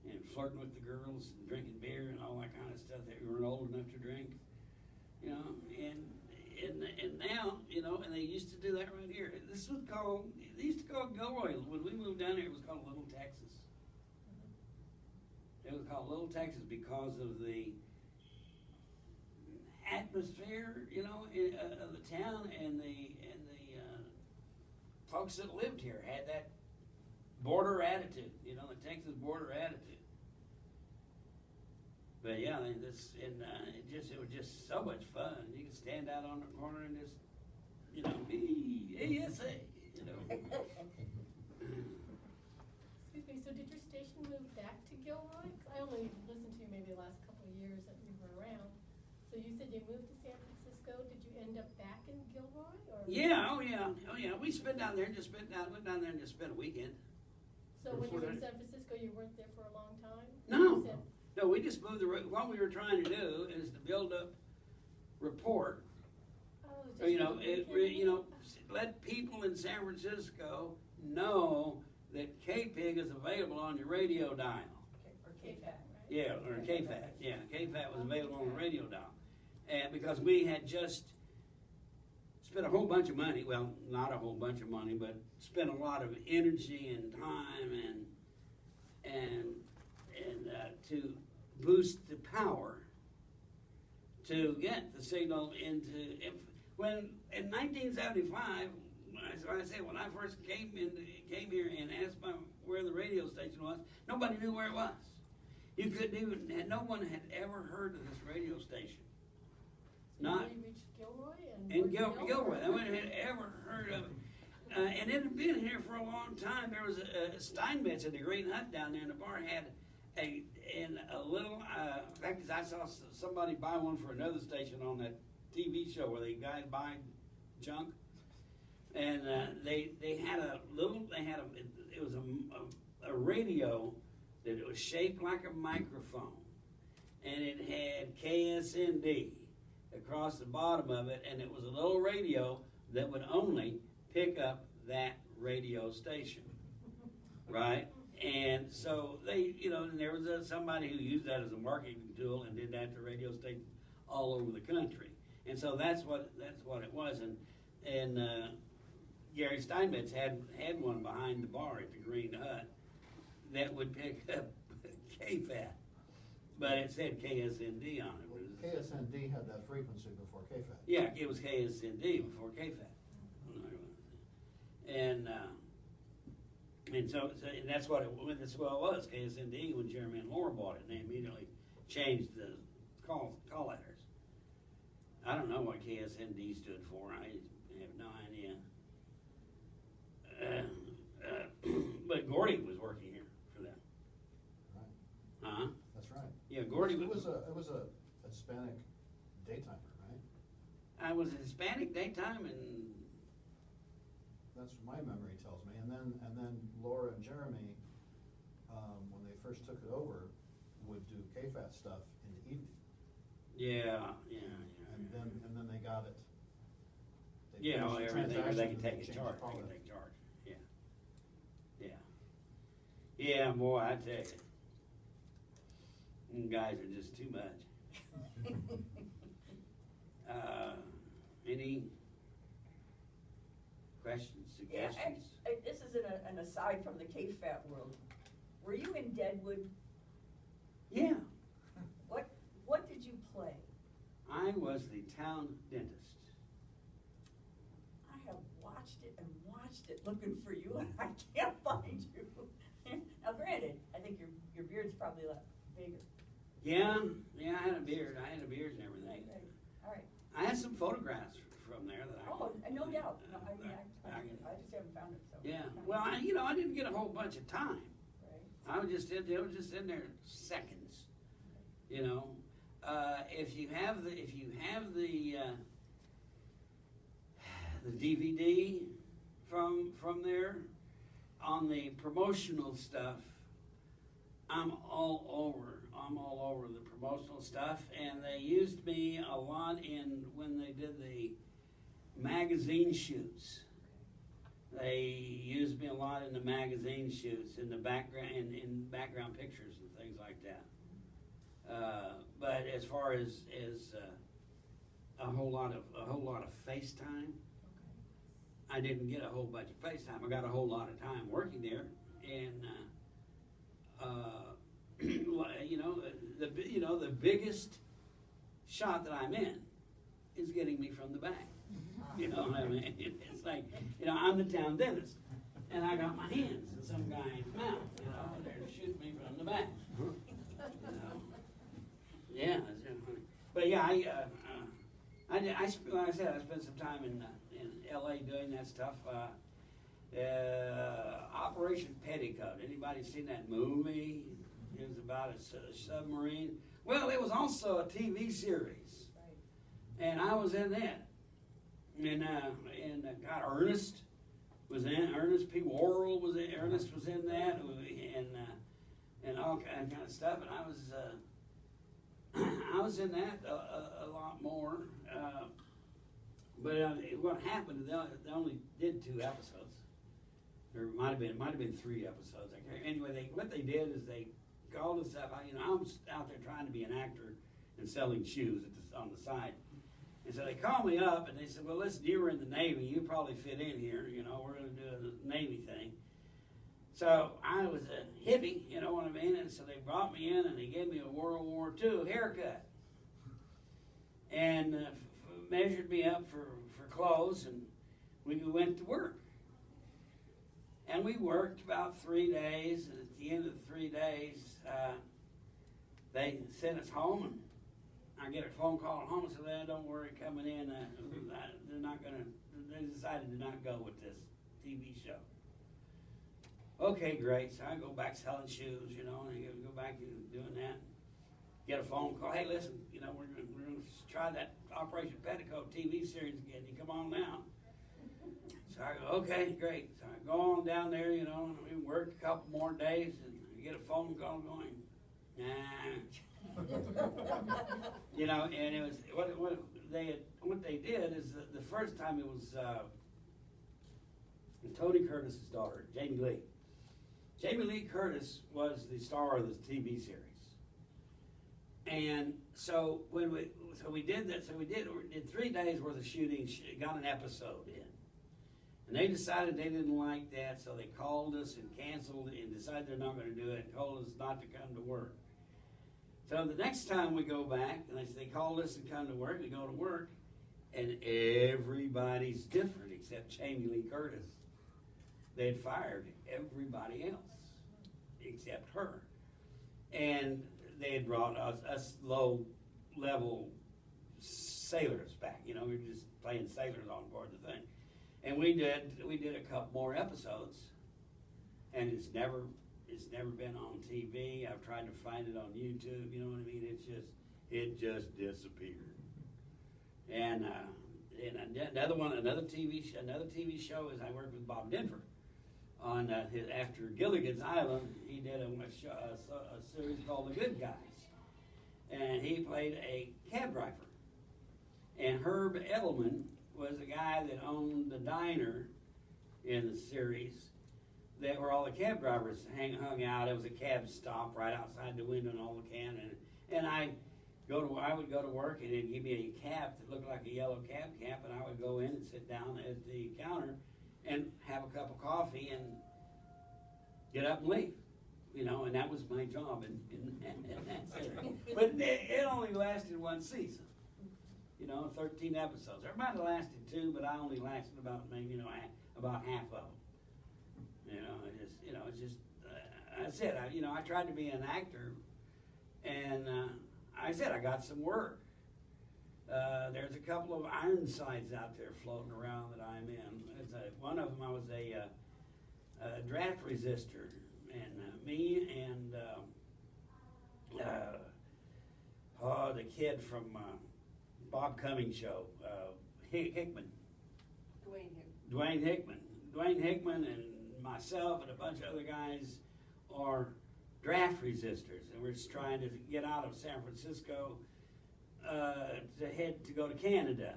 and flirting with the girls and drinking beer and all that kind of stuff that you weren't old enough to drink? And now, and they used to do that right here. They used to call Gilroy, when we moved down here, it was called Little Texas. It was called Little Texas because of the atmosphere, of the town, and the folks that lived here had that border attitude, the Texas border attitude. But yeah, it was just so much fun. You could stand out on the corner and just, be ASA, Excuse me, so did your station move back to Gilroy? 'Cause I only listened to you maybe the last couple of years that you were around. So you said you moved to San Francisco. Did you end up back in Gilroy? Or? Yeah, oh yeah. We went down there and just spent a weekend. So when you were in San Francisco, you weren't there for a long time? No. You said, No, we just moved what we were trying to do is to build up rapport. oh, just Let people in San Francisco know that KPIG is available on your radio dial. Or KFAT, right? Yeah, or KFAT. Yeah, KFAT was available on the radio dial. And because we had just spent a whole bunch of money, well, not a whole bunch of money, but spent a lot of energy and time and to boost the power to get the signal when in 1975, when I first came here and asked where the radio station was, nobody knew where it was. You couldn't no one had ever heard of this radio station. so Not you reached Gilroy? in Gilroy. No one had ever heard of it. And it had been here for a long time. There was a Steinmetz in the Green Hut down there, and the bar had a little, in fact, I saw somebody buy one for another station on that TV show where the guys buy junk. And it was a radio that was shaped like a microphone. And it had KSND across the bottom of it, and it was a little radio that would only pick up that radio station, right? And so and there was somebody who used that as a marketing tool and did that to radio stations all over the country. And so that's what it was. And Gary Steinmetz had one behind the bar at the Green Hut that would pick up KFAT, but it said KSND on it. Well, KSND had that frequency before KFAT. Yeah, it was KSND before KFAT. And that's what it was, KSND, when Jeremy and Laura bought it, and they immediately changed the call letters. I don't know what KSND stood for. I have no idea. But Gordy was working here for them. Right, Huh? that's right. Yeah, Gordy It was a Hispanic daytimer, right? I was a Hispanic daytime, and That's what my memory tells me. And then Laura and Jeremy, when they first took it over, would do KFAT stuff in the evening. yeah. And then they got it. They Yeah, finished the everything where they transaction can and take a changed charge. all They can that. take charge. Yeah, boy, I tell you, you guys are just too much. Any questions, Yeah, suggestions? this is an aside from the KFAT world. Were you in Deadwood? Yeah, What did you play? I was the town dentist. I have watched it looking for you, and I can't find you. Now granted, I think your beard's probably a lot bigger. Yeah, I had a beard. and everything. All right. I had some photographs from there that I. Oh, no doubt. No, I mean, I can- I just haven't found it, so. Yeah, well, I didn't get a whole bunch of time. Right. I was just in there seconds. You know, if you have the DVD from there on the promotional stuff, I'm all over the promotional stuff, and they used me a lot when they did the magazine shoots. They used me a lot in the magazine shoots, in the background, in background pictures and things like that. But as far as a whole lot of FaceTime, I didn't get a whole bunch of FaceTime. I got a whole lot of time working there, and the biggest shot that I'm in is getting me from the back. You know what I mean? It's like, I'm the town dentist, and I got my hands in some guy's mouth, and they're shooting me from the back. Yeah, it's just funny. But yeah, like I said, I spent some time in L.A. doing that stuff. Operation Petticoat. Anybody seen that movie? It was about a submarine. Well, it was also a TV series, and I was in that. And God, Ernest was in. Ernest P. Worrell was in. Ernest was in that, and all kind of stuff. And I was in that a lot more. But what happened? They only did 2 episodes. There might have been 3 episodes. Anyway, what they did is they called us up. I was out there trying to be an actor and selling shoes on the side. And so they called me up and they said, well, listen, you were in the Navy. You probably fit in here. We're going to do a Navy thing. So I was a hippie, you know what I mean? And so they brought me in and they gave me a World War II haircut. And measured me up for clothes, and we went to work. And we worked about 3 days, and at the end of the 3 days, they sent us home, and I get a phone call at home and said, well, don't worry, coming in, they decided to not go with this TV show. Okay, great. So I go back selling shoes, and I go back and doing that. Get a phone call. Hey, listen, we're going to try that Operation Petticoat TV series again. You come on now. So I go, okay, great. So I go on down there, and we work a couple more days, and I get a phone call going, nah. And it was what they did is the first time it was Tony Curtis's daughter, Jamie Lee. Jamie Lee Curtis was the star of the TV series. And so we did that. So we did 3 days worth of shooting, got an episode in. And they decided they didn't like that, so they called us and canceled and decided they're not going to do it and told us not to come to work. So the next time we go back, and they called us and come to work, we go to work, and everybody's different except Jamie Lee Curtis. They had fired everybody else except her. And they had brought us low-level sailors back, you know, we were just playing sailors on board the thing. And we did a couple more episodes, and it's never been on TV. I've tried to find it on YouTube, you know what I mean? It just disappeared. And another TV show is I worked with Bob Denver on after Gilligan's Island. He did a series called The Good Guys, and he played a cab driver. And Herb Edelman was a guy that owned the diner in the series that where all the cab drivers hung out. It was a cab stop right outside the window and all the can. And I would go to work, and they'd give me a cap that looked like a yellow cab cap, and I would go in and sit down at the counter and have a cup of coffee and get up and leave. You know, and that was my job in that series. But it only lasted one season. You know, 13 episodes. Everybody lasted 2, but I only lasted about maybe, you know, about half of them. It's just, I said, I tried to be an actor, and I said I got some work. There's a couple of Ironsides out there floating around that I'm in. One of them I was a draft resistor, and me and the kid from Bob Cummings show, Hickman. Dwayne Hickman and myself and a bunch of other guys are draft resistors, and we're just trying to get out of San Francisco to go to Canada.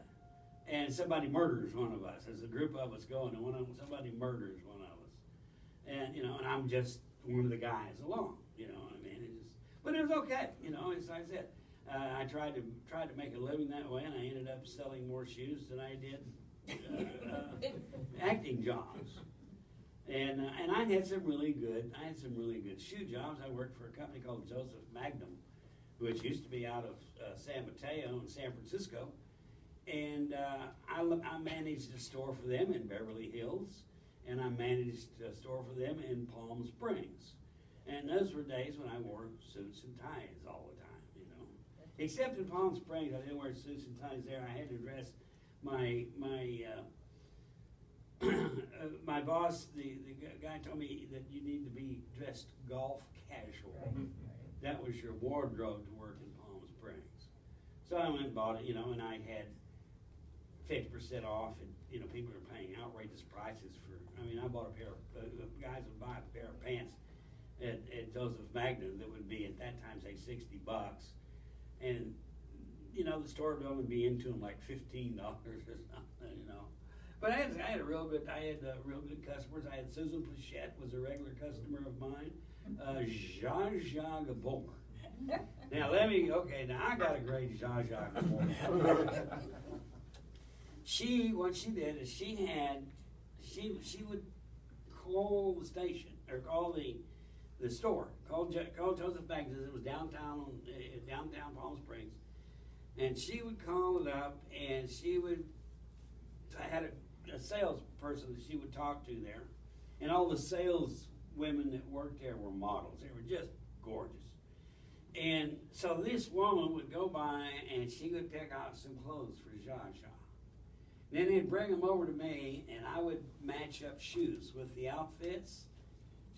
And somebody murders one of us. There's a group of us going, and somebody murders one of us. And and I'm just one of the guys along. You know what I mean? But it was okay. As I said, I tried to make a living that way, and I ended up selling more shoes than I did acting jobs. And I had some really good shoe jobs. I worked for a company called Joseph Magnum, which used to be out of San Mateo in San Francisco. And I managed a store for them in Beverly Hills, and I managed a store for them in Palm Springs. And those were days when I wore suits and ties all the time, Except in Palm Springs, I didn't wear suits and ties there. I had to dress my my boss, the guy told me that you need to be dressed golf casual. Right. That was your wardrobe to work in Palm Springs. So I went and bought it, and I had 50% off, and people were paying outrageous prices for. I bought a pair of guys would buy a pair of pants at Joseph Magnum that would be at that time say $60, and the store would only be into them like $15 or something, But I had real good customers. I had Susan Plachette was a regular customer of mine. Zsa Zsa Gabor. Now I got a great Zsa Zsa Gabor. What she did is she would call the station or call the store, call Joseph Magnus. It was downtown Palm Springs, and she would call it up, and she would had a salesperson that she would talk to there, and all the sales women that worked there were models. They were just gorgeous. And so this woman would go by, and she would pick out some clothes for Zsa Zsa. Then they'd bring them over to me, and I would match up shoes with the outfits.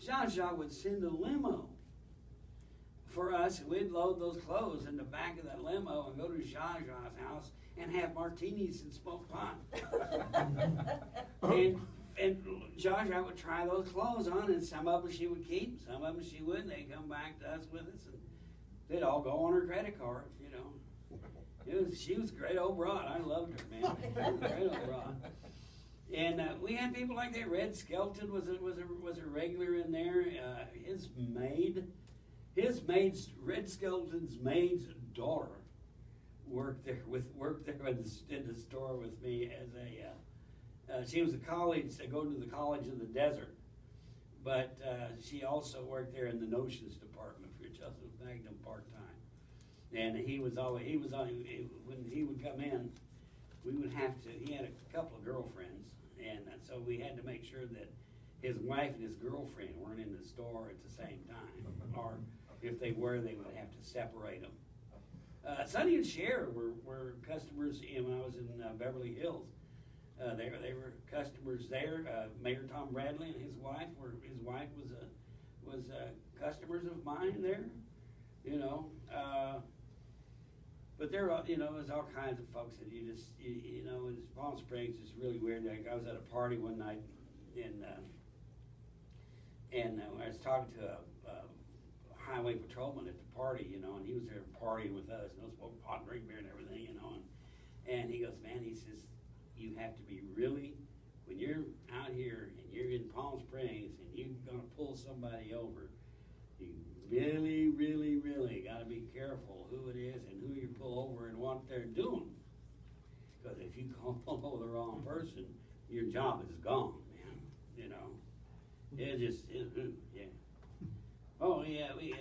Zsa Zsa would send a limo for us, and we'd load those clothes in the back of that limo and go to Zsa Zsa's house and have martinis and smoke pot. and Zsa Zsa would try those clothes on, and some of them she would keep, some of them she wouldn't. They'd come back to us with us, and they'd all go on her credit card, She was a great old broad. I loved her, man. Great old broad. And we had people like that. Red Skelton was a regular in there. Red Skelton's maid's daughter worked there in the store with me as she was going to the college of the desert, but she also worked there in the notions department for Joseph Magnum part time. And when he would come in, he had a couple of girlfriends, and so we had to make sure that his wife and his girlfriend weren't in the store at the same time, or if they were, they would have to separate them. Sonny and Cher were customers when I was in Beverly Hills. They were customers there. Mayor Tom Bradley and his wife was customers of mine there. You know, but there are, you know, there's all kinds of folks that you know, in Palm Springs is really weird. Like, I was at a party one night and I was talking to a highway patrolman at the party, you know, and he was there partying with us, and I was smoking pot and drink beer and everything, you know, and he goes, man, he says, you have to be really, when you're out here and you're in Palm Springs and you're gonna pull somebody over, you really, really, really gotta be careful who it is and who you pull over and what they're doing. Because if you pull over the wrong person, your job is gone, man, you know. It just, yeah. Oh yeah, it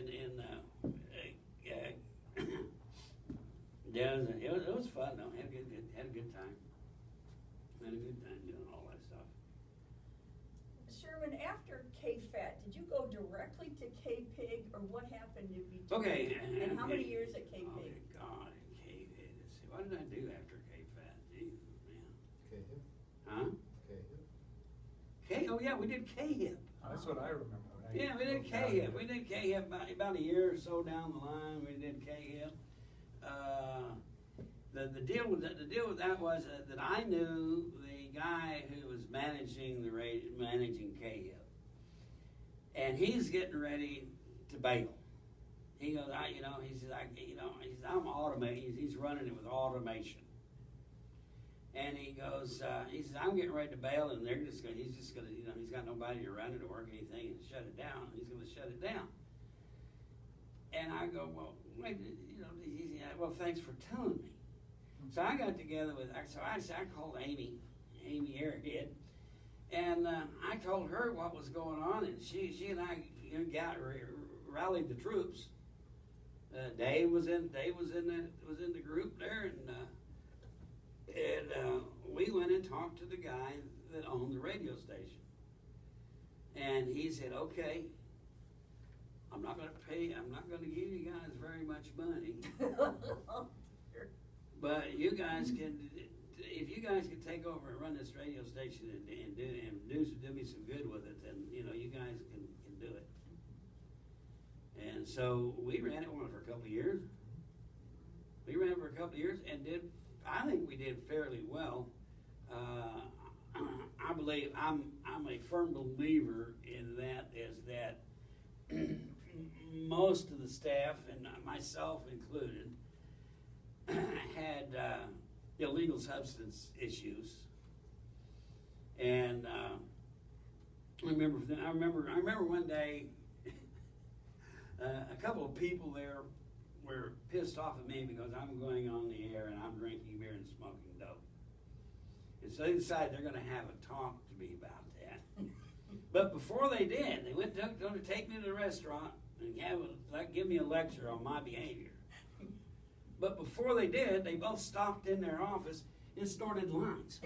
was fun though. Had a good time. Had a good time doing all that stuff. Sherman, after KFAT, did you go directly to KPIG, or what happened in between? Okay. And how many years at KPIG? Oh God, KFAT. Let's see, what did I do after KFAT? Jesus, man. K-hip? Huh? K-hip? Oh yeah, we did K-hip. That's what I remember. Yeah, we did K-hip. We did K-hip about a year or so down the line. We did K-hip. The deal with that was that I knew the guy who was managing K-hip, and he's getting ready to bail. He goes, he says, I'm automating. He's running it with automation. And he goes, he says, I'm getting ready to bail, and he's just gonna, he's got nobody to run it or work anything and shut it down. He's gonna shut it down. And I go, well, wait, well, thanks for telling me. So I got together with, I called Amy Airhead, and I told her what was going on, and she and I rallied the troops. Dave was in the group there, and we went and talked to the guy that owned the radio station. And he said, okay, I'm not going to give you guys very much money. But you guys can, if you guys can take over and run this radio station and do me some good with it, then, you guys can do it. And so we ran it for a couple of years. And I think we did fairly well. I believe I'm a firm believer in that, is that most of the staff, and myself included, had illegal substance issues. And I remember one day a couple of people there were pissed off at me because I'm going on the air and I'm drinking beer and smoking dope. And so they decided they're going to have a talk to me about that. But before they did, they went going to take me to the restaurant and give me a lecture on my behavior. But before they did, they both stopped in their office and snorted lines.